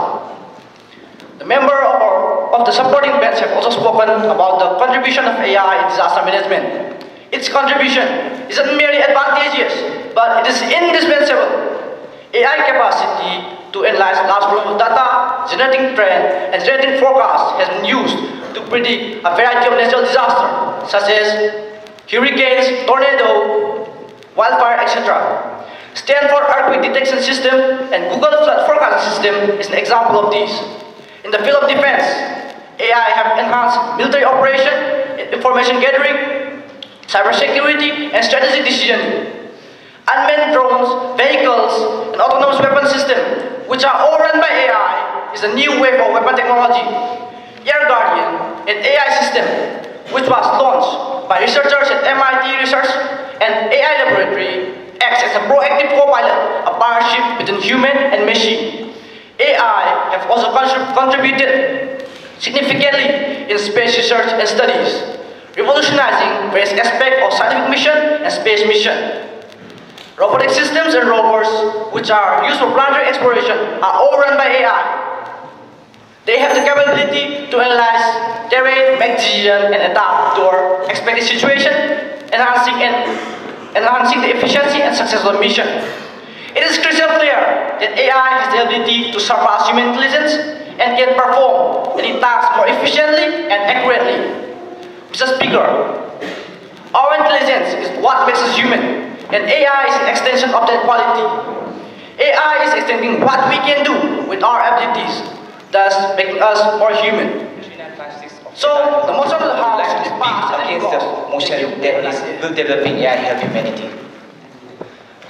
The member of the supporting bench have also spoken about the contribution of AI in disaster management. Its contribution isn't merely advantageous, but it is indispensable. AI capacity to analyze large volume of data, generating trend, and generating forecasts has been used to predict a variety of natural disasters, such as hurricanes, tornado, wildfire, etc. Stanford Earthquake Detection System and Google Flood Forecasting System is an example of these. In the field of defense, AI have enhanced military operation, information gathering, cybersecurity, and strategic decisioning. Unmanned drones, vehicles, and autonomous weapon systems, which are all run by AI, is a new wave of weapon technology. Air Guardian, an AI system, which was launched by researchers at MIT Research and AI Laboratory, acts as a proactive co-pilot, a partnership between human and machine. AI have also contributed significantly in space research and studies, revolutionizing various aspects of scientific mission and space mission. Robotic systems and rovers, which are used for planetary exploration, are all run by AI. They have the capability to analyze terrain, make decisions, and adapt to our expected situation, enhancing the efficiency and success of the mission. It is crystal clear that AI has the ability to surpass human intelligence and can perform any task more efficiently and accurately. Mr. Speaker, our intelligence is what makes us human, and AI is an extension of that quality. AI is extending what we can do with our abilities, thus making us more human. So, the motion of the House is passed against the motion that is will developing AI help humanity.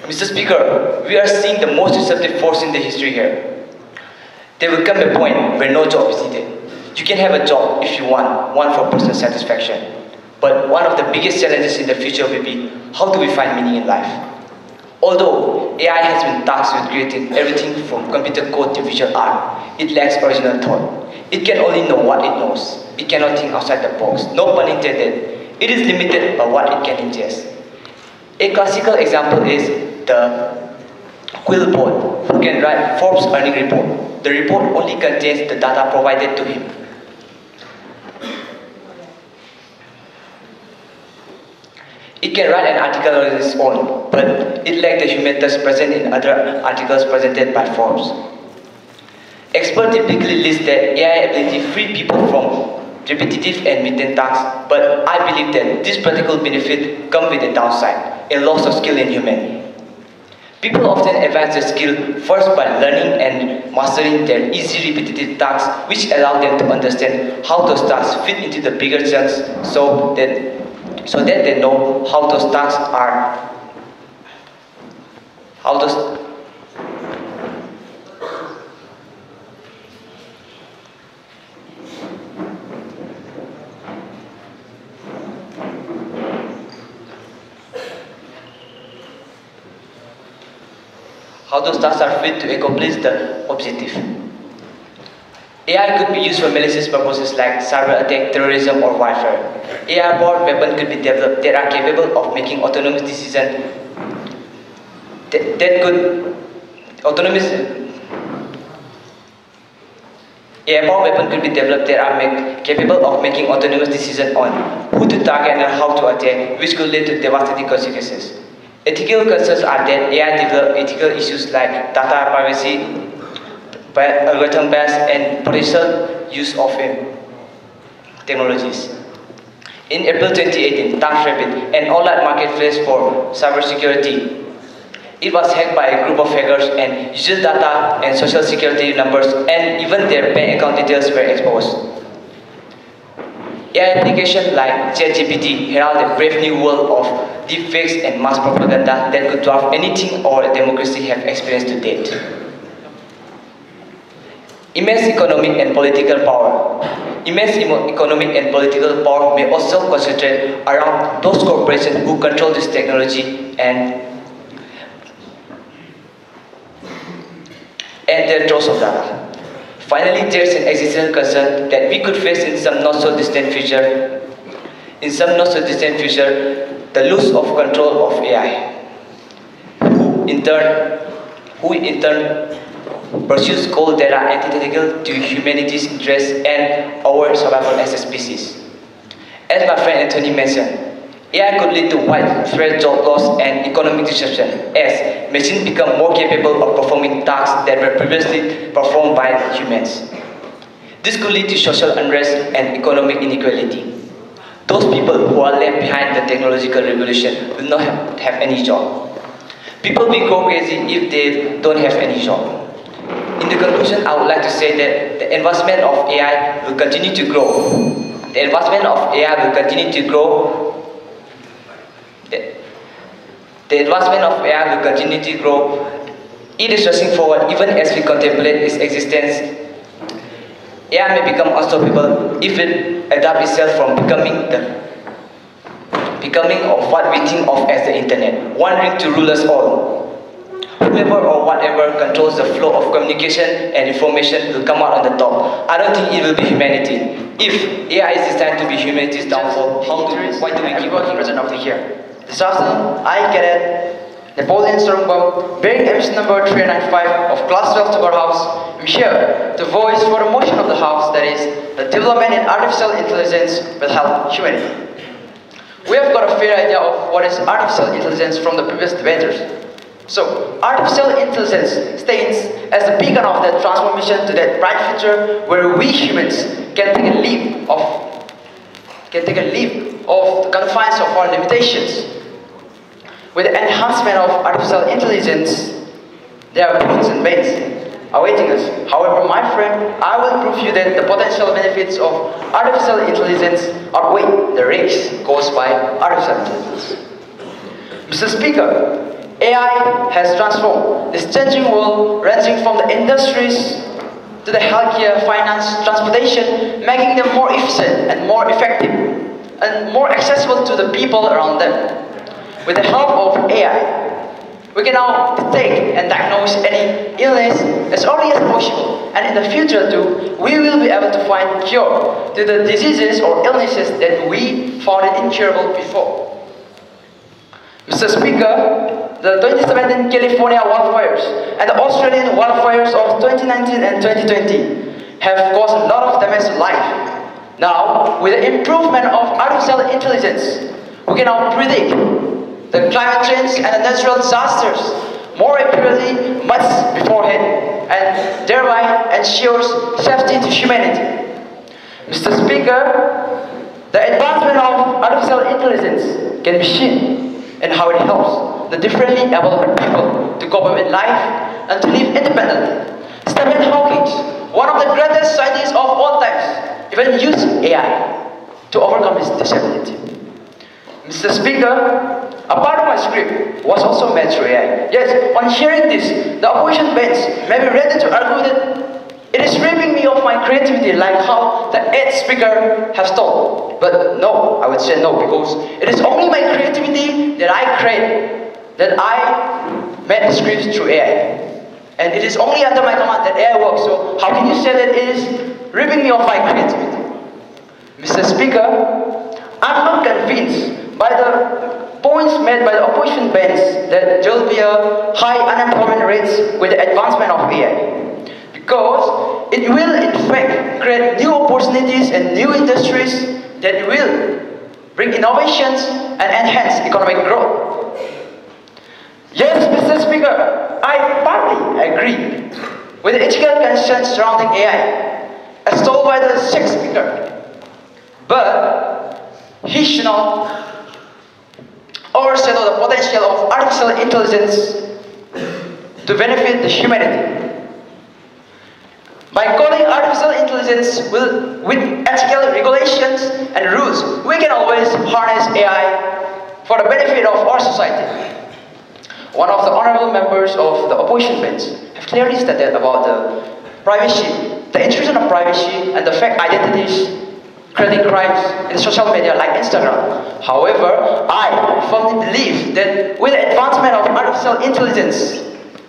Mr. Speaker, we are seeing the most disruptive force in the history here. There will come a point where no job is needed. You can have a job if you want, one for personal satisfaction. But one of the biggest challenges in the future will be, how do we find meaning in life? Although AI has been tasked with creating everything from computer code to visual art, it lacks original thought. It can only know what it knows. It cannot think outside the box. No pun intended. It is limited by what it can ingest. A classical example is the Quill bot, who can write Forbes earning report. The report only contains the data provided to him. It can write an article on its own, but it lacks the human touch present in other articles presented by Forbes. Experts typically list that AI ability free people from repetitive and mundane tasks, but I believe that this practical benefit comes with a downside, a loss of skill in human. People often advance their skill first by learning and mastering their easy repetitive tasks, which allow them to understand how those tasks fit into the bigger chunks so that they know how those tasks are, how those tasks are fit to accomplish the objective. AI could be used for malicious purposes like cyber attack, terrorism, or warfare. AI-powered weapons could be developed that are capable of making autonomous decisions AI-powered weapons could be developed that are capable of making autonomous decisions on who to target and how to attack, which could lead to devastating consequences. Ethical concerns are that AI develops ethical issues like data privacy, algorithm bias, and potential use of technologies. In April 2018, TaskRabbit, an online marketplace for cybersecurity, it was hacked by a group of hackers, and user data and social security numbers and even their bank account details were exposed. AI applications like ChatGPT herald a brave new world of deepfakes and mass propaganda that could dwarf anything our democracy have experienced to date. Immense economic and political power. Immense economic and political power may also concentrate around those corporations who control this technology and their troves of data. Finally, there is an existential concern that we could face in some not-so-distant future. The loss of control of AI, who in turn pursues goals that are antithetical to humanity's interests and our survival as a species. As my friend Anthony mentioned, AI could lead to widespread job loss and economic disruption as machines become more capable of performing tasks that were previously performed by humans. This could lead to social unrest and economic inequality. Those people who are left behind the technological revolution will not have any job. People will go crazy if they don't have any job. In the conclusion, I would like to say that the advancement of AI will continue to grow. The advancement of AI will continue to grow. The advancement of AI will continue to grow. It is rushing forward even as we contemplate its existence. AI may become unstoppable if it adapts itself from becoming of what we think of as the internet, wandering to rule us all. Whoever or whatever controls the flow of communication and information will come out on the top. I don't think it will be humanity. If AI is designed to be humanity's downfall, why do we keep working present over here? This afternoon, I, Cadet Napoleon Sorumbam, bearing emission number 395 of Class 12 to our house, I'm here to voice for the motion of the House, that is, the development in artificial intelligence will help humanity. We have got a fair idea of what is artificial intelligence from the previous debaters. So, artificial intelligence stands as the beacon of that transformation to that bright future where we humans can take a leap of the confines of our limitations. With the enhancement of artificial intelligence, there are boons and bans awaiting us. However, my friend, I will prove you that the potential benefits of artificial intelligence outweigh the risks caused by artificial intelligence. Mr. Speaker, AI has transformed this changing world, ranging from the industries to the healthcare, finance, transportation, making them more efficient and more effective and more accessible to the people around them. With the help of AI, we can now detect and diagnose any illness as early as possible, and in the future too, we will be able to find cure to the diseases or illnesses that we found it incurable before. Mr. Speaker, the 2017 California wildfires and the Australian wildfires of 2019 and 2020 have caused a lot of damage to life. Now, with the improvement of artificial intelligence, we can now predict the climate change and the natural disasters more accurately much beforehand, and thereby ensures safety to humanity. Mr. Speaker, the advancement of artificial intelligence can be seen in how it helps the differently able people to cope with life and to live independently. Stephen Hawking, one of the greatest scientists of all times, even used AI to overcome his disability. Mr. Speaker, a part of my script was also made through AI. Yes, on hearing this, the opposition bench may be ready to argue that it is stripping me of my creativity, like how the 8th speaker has told. But no, I would say no, because it is only my creativity that I create, that I made the scripts through AI. And it is only under my command that AI works, so how can you say that it is ripping me of my creativity? Mr. Speaker, I'm not convinced by the points made by the opposition bench that there will be a high unemployment rates with the advancement of AI. Because it will in fact create new opportunities and new industries that will bring innovations and enhance economic growth. Yes, Mr. Speaker, I partly agree with the ethical concerns surrounding AI, as told by the 6th speaker. But he should not overshadow the potential of artificial intelligence to benefit the humanity. By coding artificial intelligence with ethical regulations and rules, we can always harness AI for the benefit of our society. One of the honorable members of the opposition bench have clearly stated about the privacy, the intrusion of privacy and the fake identities creating crimes in social media like Instagram. However, I firmly believe that with the advancement of artificial intelligence,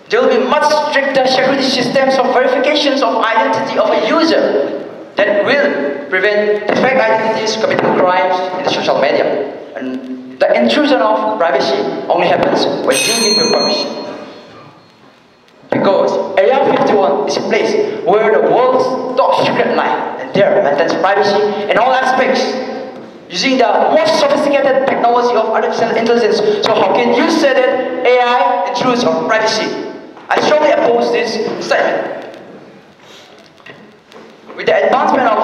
there will be much stricter security systems of verifications of identity of a user that will prevent the fake identities committing crimes in the social media. And the intrusion of privacy only happens when you give your permission. Because Area 51 is a place where the world's top secret line and there maintains privacy in all aspects. using the most sophisticated technology of artificial intelligence. So how can you say that AI intrudes on privacy? I strongly oppose this statement. With the advancement of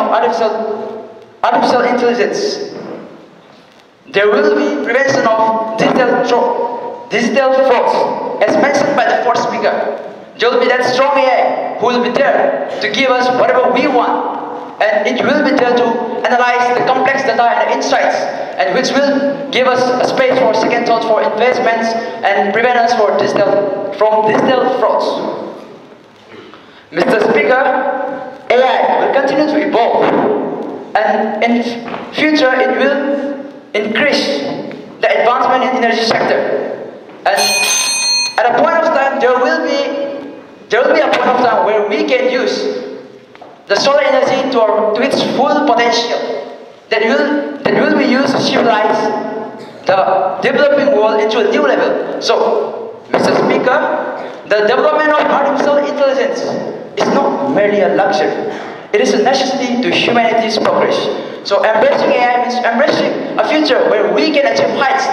artificial intelligence, there will be prevention of digital frauds, as mentioned by the fourth speaker. There will be that strong AI who will be there to give us whatever we want, and it will be there to analyze the complex data and the insights, and which will give us a space for second thought for investments and prevent us from digital frauds. Mr. Speaker, AI will continue to evolve, and in future it will increase the advancement in energy sector. And at a point of time, there will be a point of time where we can use the solar energy to its full potential. That will be used to civilize the developing world into a new level. So, Mr. Speaker, the development of artificial intelligence is not merely a luxury. It is a necessity to humanity's progress. So embracing AI means embracing a future where we can achieve heights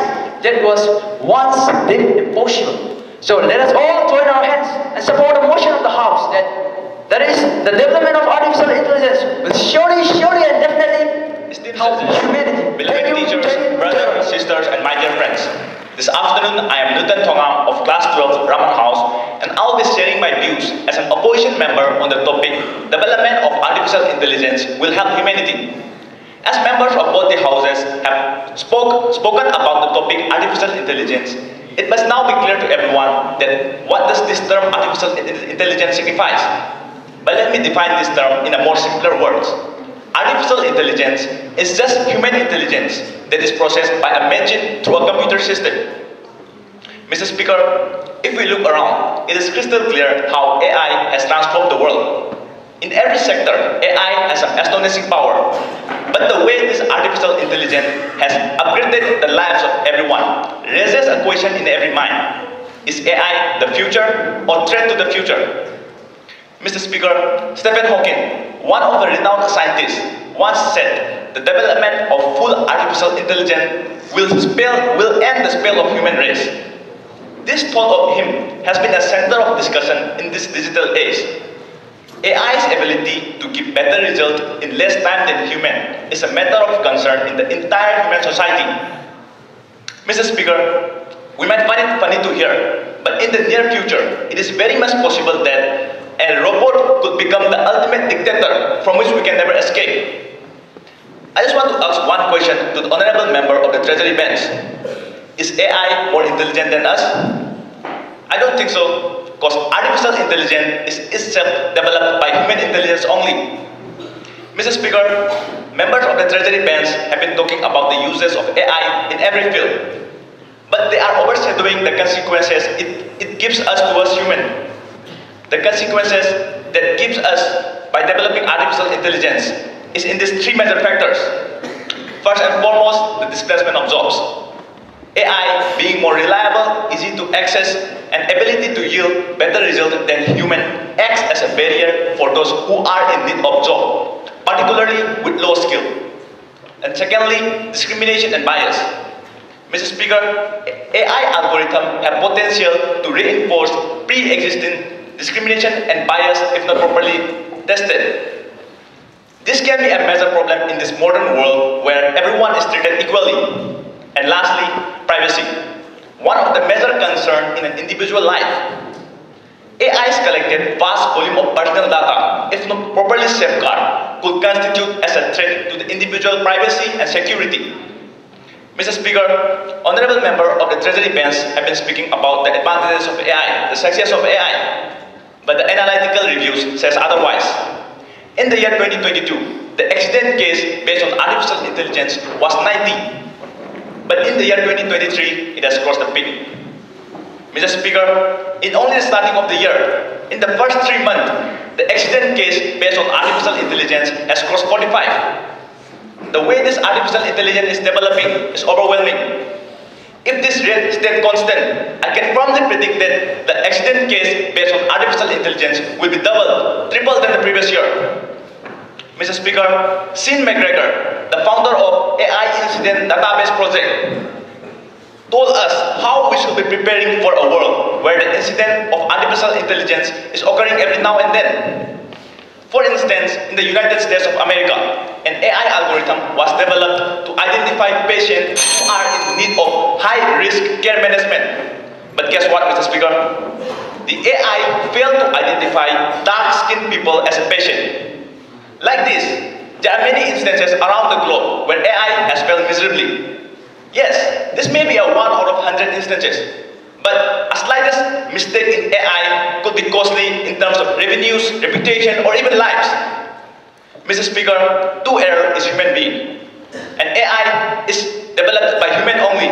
that was once deemed impossible. So let us all join our hands and support the motion of the House that is the development of artificial intelligence will surely and definitely help humanity. Beloved teachers, brothers, sisters, and my dear friends. This afternoon, I am Nutan Thongam of Class 12 Raman House, and I'll be sharing my views as an opposition member on the topic development of artificial intelligence will help humanity. As members of both the houses have spoken about the topic artificial intelligence, it must now be clear to everyone that what does this term artificial intelligence signifies. But let me define this term in a more simpler words. Artificial intelligence is just human intelligence that is processed by a machine through a computer system. Mr. Speaker, if we look around, it is crystal clear how AI has transformed the world. In every sector, AI has an astonishing power. But the way this artificial intelligence has upgraded the lives of everyone raises a question in every mind. Is AI the future or threat to the future? Mr. Speaker, Stephen Hawking, one of the renowned scientists, once said the development of full artificial intelligence will end the spell of human race. This thought of him has been a center of discussion in this digital age. AI's ability to give better results in less time than human is a matter of concern in the entire human society. Mr. Speaker, we might find it funny to hear, but in the near future, it is very much possible that a robot could become the ultimate dictator from which we can never escape. I just want to ask one question to the honorable member of the Treasury bench. Is AI more intelligent than us? I don't think so, because artificial intelligence is itself developed by human intelligence only. Mr. Speaker, members of the Treasury bench have been talking about the uses of AI in every field, but they are overshadowing the consequences it gives us towards human. The consequences that gives us by developing artificial intelligence is in these three major factors. First and foremost, the displacement of jobs. AI being more reliable, easy to access, and ability to yield better results than human acts as a barrier for those who are in need of job, particularly with low skill. And secondly, discrimination and bias. Mr. Speaker, AI algorithms have potential to reinforce pre-existing discrimination and bias if not properly tested. This can be a major problem in this modern world where everyone is treated equally. And lastly, privacy. One of the major concerns in an individual life. AI's collected vast volume of personal data, if not properly safeguarded, could constitute as a threat to the individual privacy and security. Mr. Speaker, honorable member of the Treasury bench have been speaking about the advantages of AI, the success of AI. But the analytical reviews says otherwise. In the year 2022, the accident case based on artificial intelligence was 90. But in the year 2023, it has crossed the peak. Mr. Speaker, in only the starting of the year, in the first 3 months, the accident case based on artificial intelligence has crossed 45. The way this artificial intelligence is developing is overwhelming. If this rate stays constant, I can firmly predict that the accident case based on artificial intelligence will be double, triple than the previous year. Mr. Speaker, Sean McGregor, the founder of AI Incident Database Project, told us how we should be preparing for a world where the incident of artificial intelligence is occurring every now and then. For instance, in the United States of America, an AI algorithm was developed to identify patients who are in need of high-risk care management. But guess what, Mr. Speaker? The AI failed to identify dark-skinned people as a patient. Like this, there are many instances around the globe where AI has failed miserably. Yes, this may be a 1 out of 100 instances, but a slightest mistake in AI could be costly in terms of revenues, reputation, or even lives. Mr. Speaker, to err is human being, and AI is developed by human only.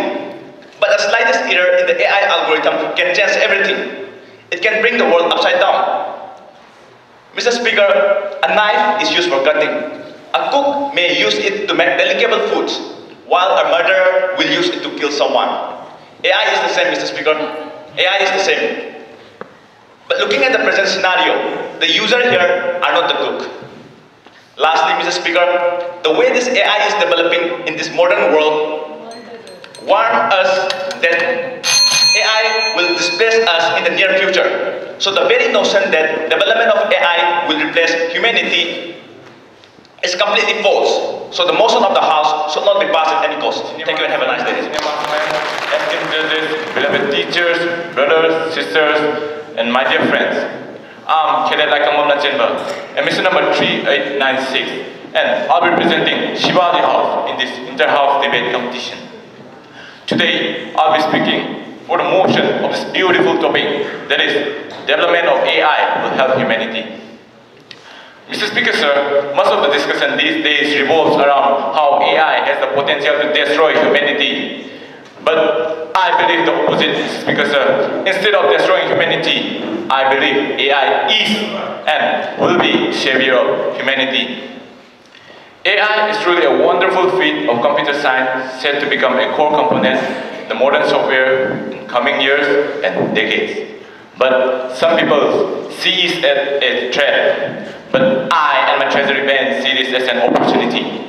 But a slightest error in the AI algorithm can change everything. It can bring the world upside down. Mr. Speaker, a knife is used for cutting. A cook may use it to make delicate foods, while a murderer will use it to kill someone. AI is the same, Mr. Speaker. AI is the same. But looking at the present scenario, the user here are not the cook. Lastly, Mr. Speaker, the way this AI is developing in this modern world warn us that AI will displace us in the near future. So the very notion that development of AI will replace humanity is completely false. So the motion of the House should not be passed at any cost. Thank you and have a nice day. Esteemed judges, beloved teachers, brothers, sisters, and my dear friends. I'm Cadet Lakamona Chenba, emission number 3896, and I'll be presenting Shivaji House in this Interhouse debate competition. Today, I'll be speaking for the motion of this beautiful topic, that is, development of AI will help humanity. Mr. Speaker, sir, much of the discussion these days revolves around how AI has the potential to destroy humanity. But I believe the opposite, Mr. Speaker, sir. Instead of destroying humanity, I believe AI is and will be savior of humanity. AI is truly a wonderful feat of computer science set to become a core component in the modern software in coming years and decades. But some people see it as a threat. But I and my treasury band see this as an opportunity.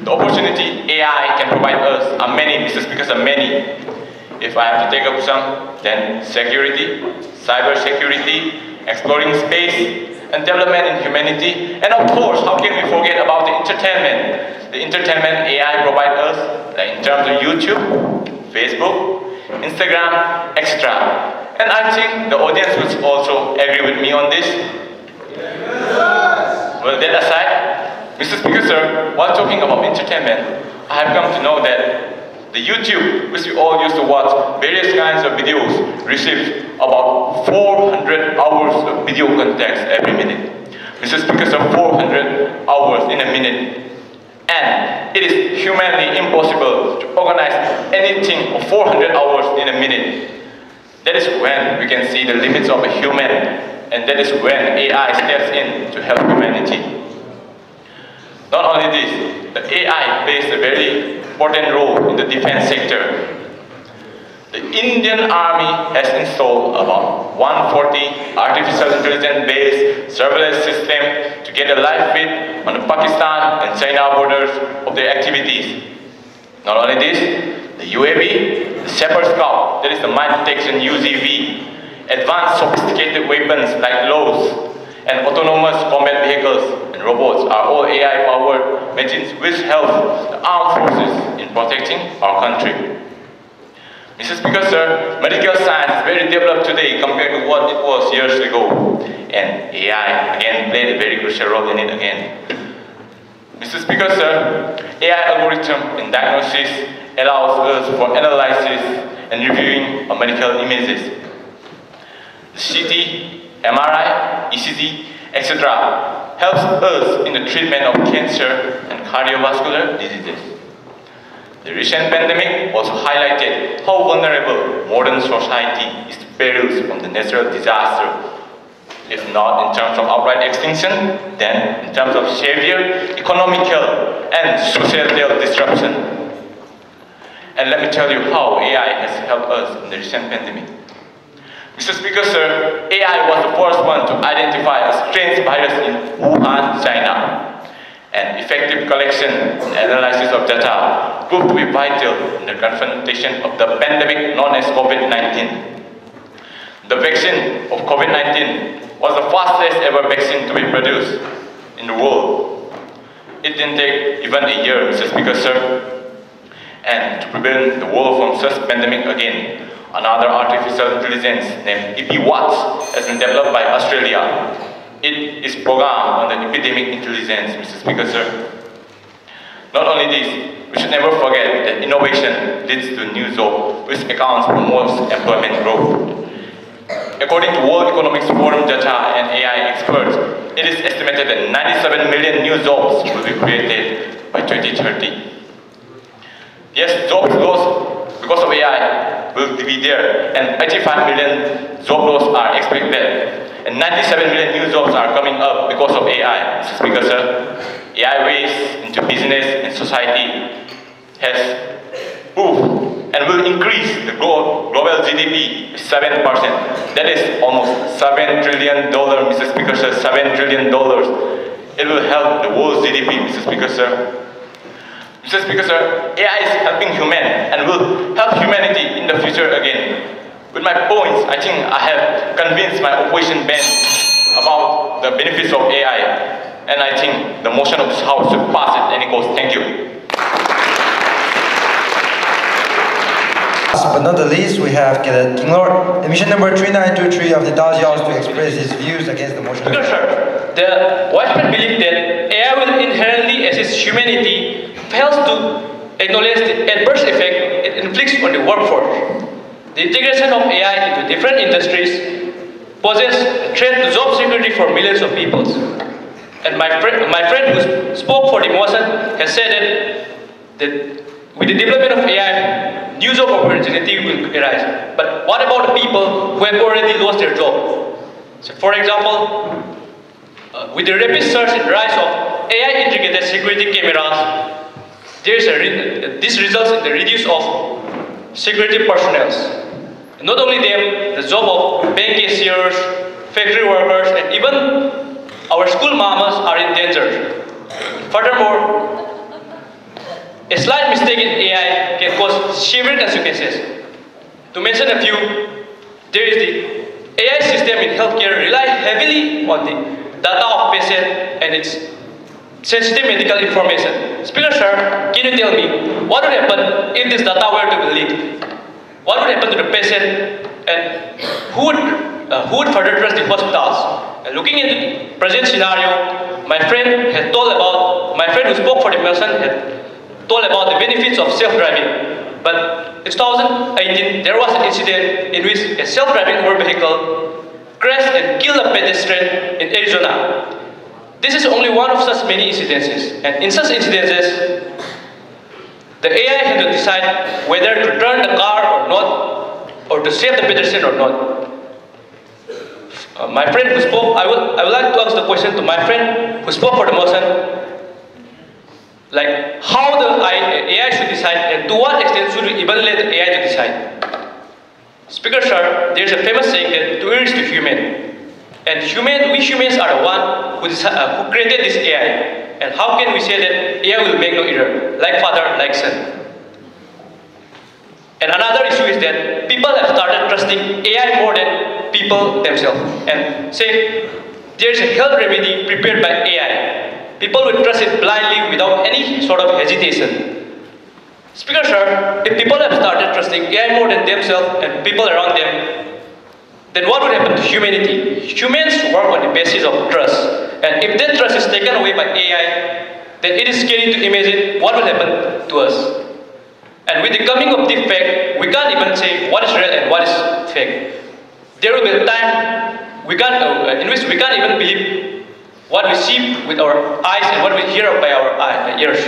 The opportunity AI can provide us are many, Mr. Speakers, are many. If I have to take up some, then security, cyber security, exploring space, and development in humanity. And of course, how can we forget about the entertainment? The entertainment AI provides us in terms of YouTube, Facebook, Instagram, etc. And I think the audience will also agree with me on this. Well, that aside, Mr. Speaker, sir, while talking about entertainment, I have come to know that the YouTube, which we all used to watch various kinds of videos, receives about 400 hours of video content every minute. Mr. Speaker, sir, 400 hours in a minute. And it is humanly impossible to organize anything of 400 hours in a minute. That is when we can see the limits of a human. And that is when AI steps in to help humanity. Not only this, the AI plays a very important role in the defense sector. The Indian Army has installed about 140 artificial intelligence-based surveillance systems to get a live feed on the Pakistan and China borders of their activities. Not only this, the UAV, the Shepherd Scout, that is the mine detection UGV, advanced sophisticated weapons like LOWs, and autonomous combat vehicles and robots are all AI-powered machines which help the armed forces in protecting our country. Mr. Speaker, sir, medical science is very developed today compared to what it was years ago, and AI again played a very crucial role in it again. Mr. Speaker, sir, AI algorithm in diagnosis allows us for analysis and reviewing of medical images. The CT, MRI, ECG, etc. helps us in the treatment of cancer and cardiovascular diseases. The recent pandemic also highlighted how vulnerable modern society is to perils from the natural disaster. If not in terms of outright extinction, then in terms of severe economical and societal disruption. And let me tell you how AI has helped us in the recent pandemic. Mr. Speaker, sir, AI was the first one to identify a strange virus in Wuhan, China. and effective collection and analysis of data proved to be vital in the confrontation of the pandemic known as COVID-19. The vaccine of COVID-19 was the fastest ever vaccine to be produced in the world. It didn't take even a year, Mr. Speaker, sir. And to prevent the world from such pandemic again, another artificial intelligence named EPWATS has been developed by Australia. It is programmed on the epidemic intelligence, Mr. Speaker, sir. Not only this, we should never forget that innovation leads to new jobs, which accounts for most employment growth. According to World Economic Forum data and AI experts, it is estimated that 97 million new jobs will be created by 2030. Yes, jobs lost because of AI will be there, and 85 million job loss are expected, and 97 million new jobs are coming up because of AI. Mr. Speaker, sir, AI ways into business and society has proved and will increase the global GDP 7%. That is almost $7 trillion, Mr. Speaker, sir, $7 trillion. It will help the world's GDP, Mr. Speaker, sir. Mr. Speaker, sir, AI is helping human and will help humanity in the future again. With my points, I think I have convinced my opposition bench about the benefits of AI, and I think the motion of this House should pass at any cost. Thank you. Last but not the least, we have Cadet King Lord, emission number 3923 of the Dajians to express his views against the motion. Speaker, sir, the widespread belief that AI will inherently assist humanity fails to acknowledge the adverse effect it inflicts on the workforce. The integration of AI into different industries poses a threat to job security for millions of people. And my friend who spoke for the motion has said that with the development of AI, new job opportunity will arise. But what about the people who have already lost their job? So for example, with the rapid surge and rise of AI-integrated security cameras, this results in the reduce of security personnel. Not only them, the job of bank cashiers, factory workers, and even our school mamas are in danger. Furthermore, a slight mistake in AI can cause severe consequences. To mention a few, there is the AI system in healthcare relies heavily on the data of patient and its sensitive medical information. Speaker, sir, can you tell me what would happen if this data were to be leaked? What would happen to the patient, and who would further trust the hospitals? And looking into the present scenario, my friend who spoke for the motion had told about the benefits of self-driving. But in 2018, there was an incident in which a self-driving Uber vehicle crashed and killed a pedestrian in Arizona. This is only one of such many incidences, and in such incidences, the AI had to decide whether to turn the car or not, or to save the pedestrian or not. My friend who spoke, I would like to ask the question to my friend who spoke for the motion, like how the AI should decide, and to what extent should we even let the AI to decide? Speaker, sir, there is a famous saying that to err is to human. And we humans are the one who created this AI. And how can we say that AI will make no error, like father, like son? And another issue is that people have started trusting AI more than people themselves. And say, there is a health remedy prepared by AI. People will trust it blindly without any sort of hesitation. Speaker, sir, if people have started trusting AI more than themselves and people around them, then what would happen to humanity? Humans work on the basis of trust. And if that trust is taken away by AI, then it is scary to imagine what will happen to us. And with the coming of deepfake, we can't even say what is real and what is fake. There will be a time in which we can't even believe what we see with our eyes and what we hear by our ears.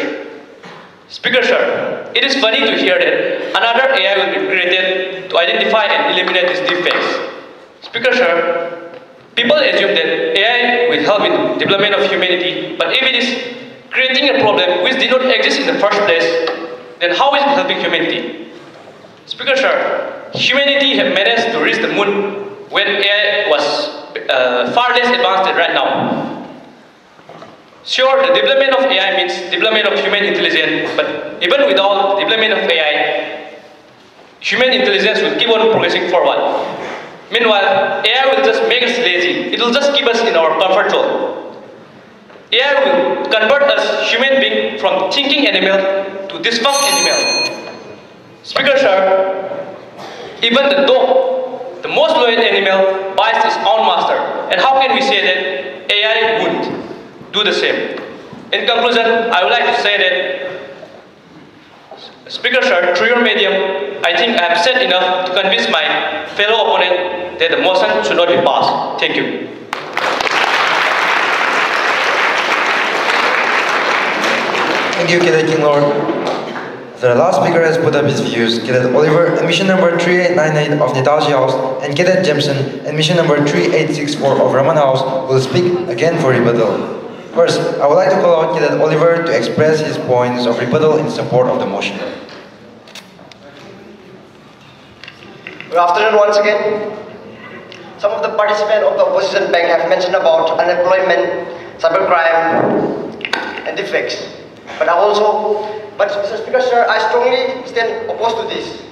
Speaker, sir, it is funny to hear that another AI will be created to identify and eliminate these deepfakes. Speaker, sir, people assume that AI will help in the development of humanity, but if it is creating a problem which did not exist in the first place, then how is it helping humanity? Speaker, sir, humanity have managed to reach the moon when AI was far less advanced than right now. Sure, the development of AI means development of human intelligence, but even without the development of AI, human intelligence will keep on progressing forward. Meanwhile, AI will just make us lazy. It will just keep us in our comfort zone. AI will convert us human being from thinking animal to defunct animal. Speaker sir, even the dog, the most loyal animal, bites its own master. And how can we say that AI wouldn't do the same? In conclusion, I would like to say that, Speaker sir, through your medium, I think I have said enough to convince my fellow opponent that the motion should not be passed. Thank you. Thank you, Cadet King Lord. The last speaker has put up his views. Cadet Oliver, admission number 3898 of Netaji House, and Cadet Jemson, admission number 3864 of Raman House, will speak again for rebuttal. First, I would like to call out Cadet Oliver to express his points of rebuttal in support of the motion. Good afternoon once again. Some of the participants of the opposition bank have mentioned about unemployment, cybercrime, and defects. But Mr. Speaker, sir, I strongly stand opposed to this.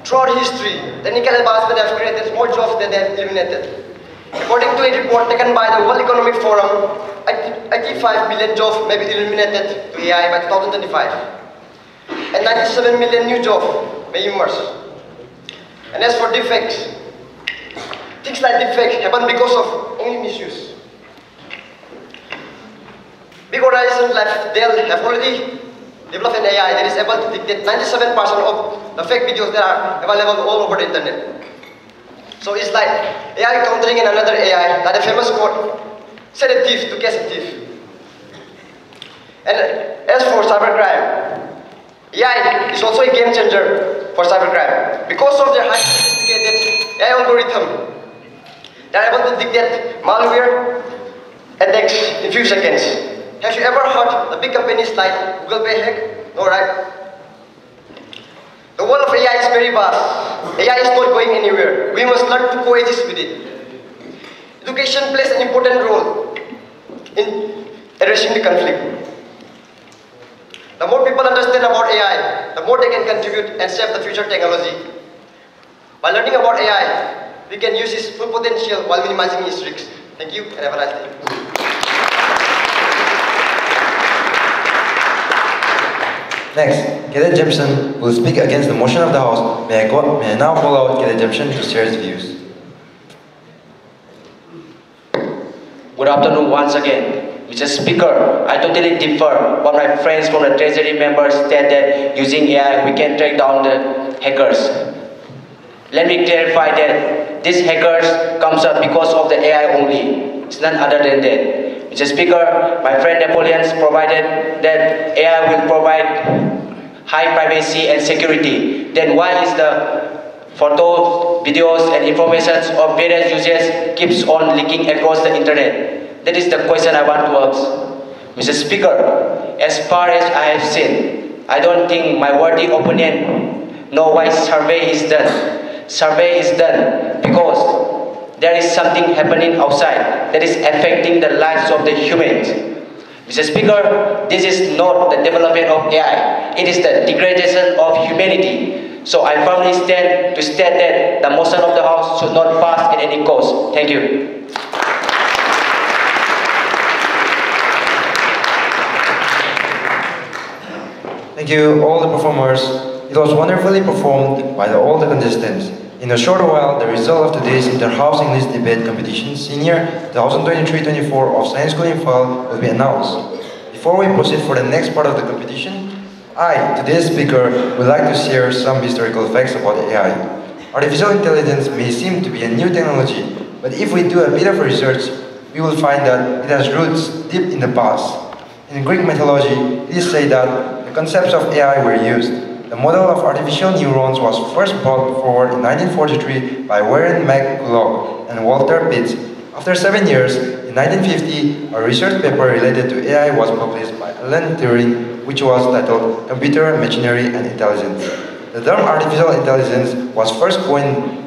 Throughout history, technical advancement have created more jobs than they have eliminated. According to a report taken by the World Economic Forum, 85 million jobs may be eliminated to AI by 2025. And 97 million new jobs may emerge. And as for defects, things like defects happen because of only misuse. Big organizations like Dell have already developed an AI that is able to detect 97% of the fake videos that are available all over the internet. So it's like AI countering in another AI, like the famous quote, set a thief to catch a thief. And as for cybercrime, AI is also a game changer for cybercrime. Because of their highly sophisticated AI algorithm, they are able to detect malware attacks in few seconds. Have you ever heard the big companies like Google Pay hack? No, right? The world of AI is very vast. AI is not going anywhere. We must learn to coexist with it. Education plays an important role in addressing the conflict. The more people understand about AI, the more they can contribute and shape the future technology. By learning about AI, we can use its full potential while minimizing its risks. Thank you and have a nice day. Next, Cadet Jemson will speak against the motion of the House. May I now call out Cadet Jemson to share his views. Good afternoon once again. Mr. Speaker, I totally differ what my friends from the Treasury members said that using AI we can track down the hackers. Let me clarify that these hackers comes up because of the AI only. It's none other than that. Mr. Speaker, my friend Napoleon provided that AI will provide high privacy and security. Then why is the photos, videos and information of various users keeps on leaking across the internet? That is the question I want to ask. Mr. Speaker, as far as I have seen, I don't think my worthy opponent know why survey is done. Survey is done because there is something happening outside that is affecting the lives of the humans. Mr. Speaker, this is not the development of AI. It is the degradation of humanity. So I firmly stand to state that the motion of the House should not pass at any cost. Thank you. Thank you, all the performers. It was wonderfully performed by all the contestants. In a short while, the result of today's Interhouse English Debate Competition Senior 2023-24 of Science School in Fall will be announced. Before we proceed for the next part of the competition, I, today's speaker, would like to share some historical facts about AI. Artificial intelligence may seem to be a new technology, but if we do a bit of research, we will find that it has roots deep in the past. In Greek mythology, it is said that the concepts of AI were used. The model of artificial neurons was first brought forward in 1943 by Warren McCulloch and Walter Pitts. After 7 years, in 1950, a research paper related to AI was published by Alan Turing, which was titled Computer, Machinery and Intelligence. The term artificial intelligence was first coined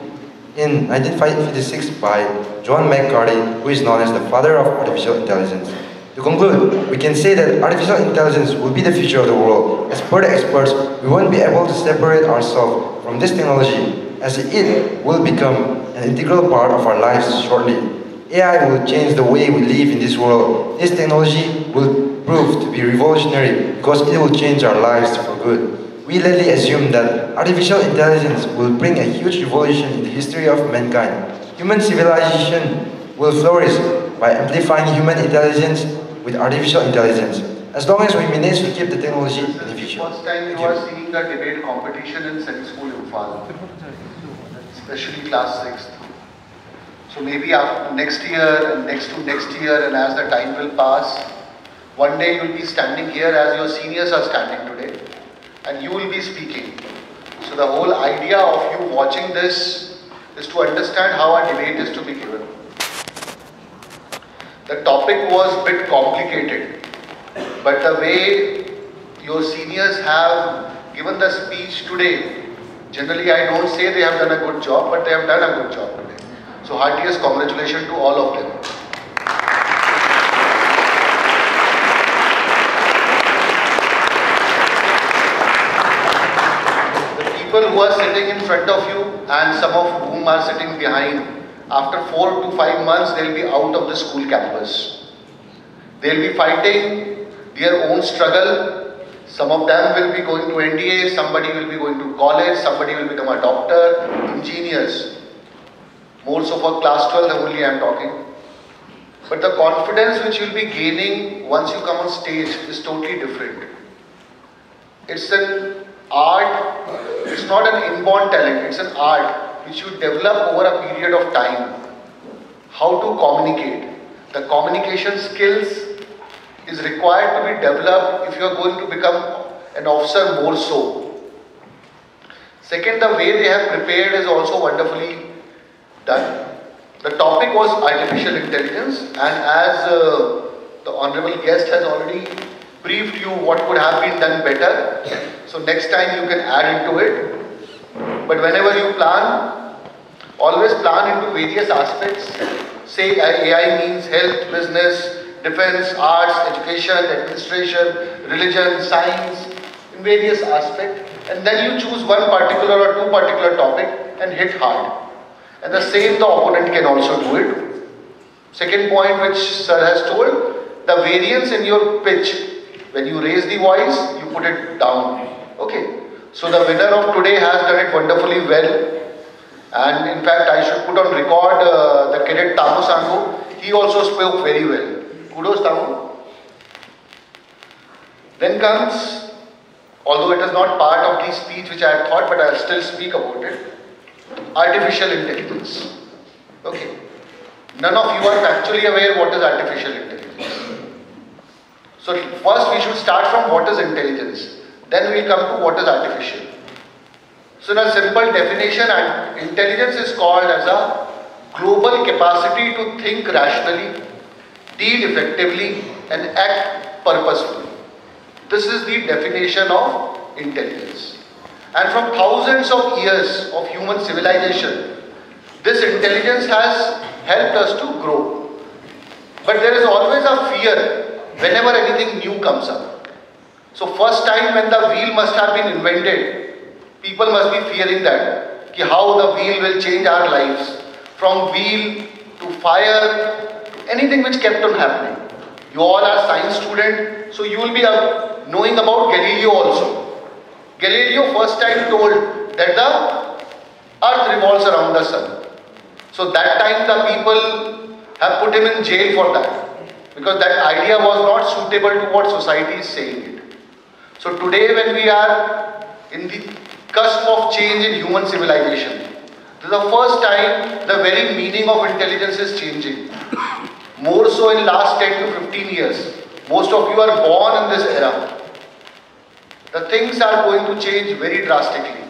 in 1956 by John McCarthy, who is known as the father of artificial intelligence. To conclude, we can say that artificial intelligence will be the future of the world. As per the experts, we won't be able to separate ourselves from this technology, as it will become an integral part of our lives shortly. AI will change the way we live in this world. This technology will prove to be revolutionary because it will change our lives for good. We lightly assume that artificial intelligence will bring a huge revolution in the history of mankind. Human civilization will flourish by amplifying human intelligence with artificial intelligence, as long as we manage to keep the technology beneficial. First time you are seeing a debate competition in Senate School Imphal, especially class 6th. So maybe after next year and next to next year, and as the time will pass, one day you will be standing here as your seniors are standing today, and you will be speaking. So the whole idea of you watching this is to understand how a debate is to be given. The topic was a bit complicated, but the way your seniors have given the speech today, generally I don't say they have done a good job, but they have done a good job today. So heartiest congratulations to all of them. The people who are sitting in front of you and some of whom are sitting behind, after 4 to 5 months, they will be out of the school campus. They will be fighting their own struggle. Some of them will be going to NDA, somebody will be going to college, somebody will become a doctor, engineers. More so for class 12 only I am talking. But the confidence which you will be gaining once you come on stage is totally different. It's an art, it's not an inborn talent, it's an art which you develop over a period of time. How to communicate. The communication skills is required to be developed if you are going to become an officer more so. Second, the way they have prepared is also wonderfully done. The topic was artificial intelligence, and as the honorable guest has already briefed you what could have been done better, so next time you can add into it. But whenever you plan, always plan into various aspects. Say AI means health, business, defense, arts, education, administration, religion, science, in various aspects. And then you choose one particular or two particular topic and hit hard. And the same the opponent can also do it. Second point which sir has told, the variance in your pitch. When you raise the voice, you put it down. Okay. So the winner of today has done it wonderfully well. And in fact, I should put on record the cadet Tamu Sango. He also spoke very well. Kudos Tamu. Then comes, although it is not part of the speech which I had thought, but I will still speak about it. Artificial intelligence. Okay. None of you are actually aware what is artificial intelligence. So first we should start from what is intelligence. Then we come to what is artificial. So in a simple definition, intelligence is called as a global capacity to think rationally, deal effectively, and act purposefully. This is the definition of intelligence. And from thousands of years of human civilization, this intelligence has helped us to grow. But there is always a fear whenever anything new comes up. So first time when the wheel must have been invented, people must be fearing that, how the wheel will change our lives. From wheel to fire, to anything which kept on happening. You all are science students, so you will be knowing about Galileo also. Galileo first time told that the earth revolves around the sun. So that time the people have put him in jail for that. Because that idea was not suitable to what society is saying it. So today when we are in the cusp of change in human civilization, this is the first time the very meaning of intelligence is changing. More so in last 10 to 15 years. Most of you are born in this era. The things are going to change very drastically.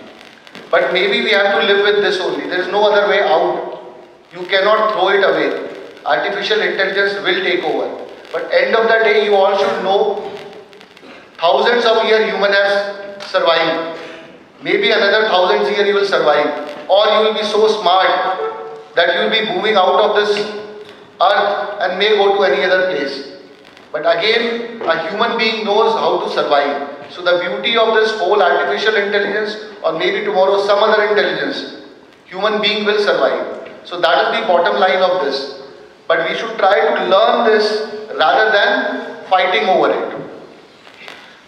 But maybe we have to live with this only. There is no other way out. You cannot throw it away. Artificial intelligence will take over. But end of the day, you all should know, thousands of years human has survived. Maybe another thousands years you will survive. Or you will be so smart that you will be moving out of this earth and may go to any other place. But again, a human being knows how to survive. So the beauty of this whole artificial intelligence, or maybe tomorrow some other intelligence, human being will survive. So that is the bottom line of this. But we should try to learn this rather than fighting over it.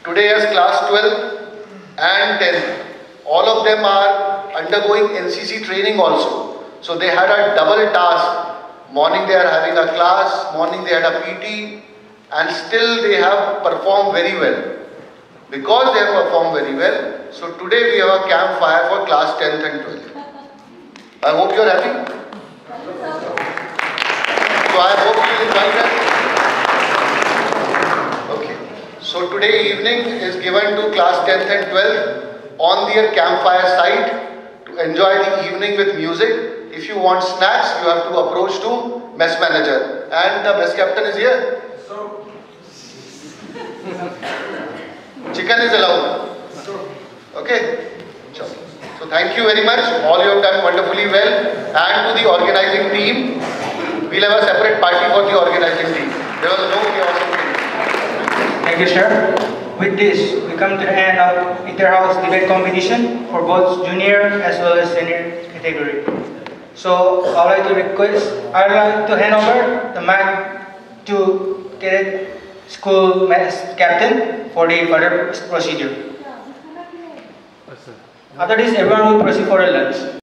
Today as class 12 and 10, all of them are undergoing NCC training also. So they had a double task. Morning they are having a class, morning they had a PT, and still they have performed very well. Because they have performed very well, so today we have a campfire for class 10th and 12th. I hope you are happy. So I hope you will enjoy that. Okay. So today evening is given to class 10th and 12th on their campfire site to enjoy the evening with music. If you want snacks, you have to approach to mess manager. And the mess captain is here. Chicken is allowed. Okay. So thank you very much. All you have done wonderfully well. And to the organizing team, we'll have a separate party for the organizing team. There was no chaos in it. Thank you, sir. With this, we come to the end of Interhouse debate competition for both junior as well as senior category. So I would like to hand over the mic to cadet school mess captain for the further procedure. After this, everyone will proceed for a lunch.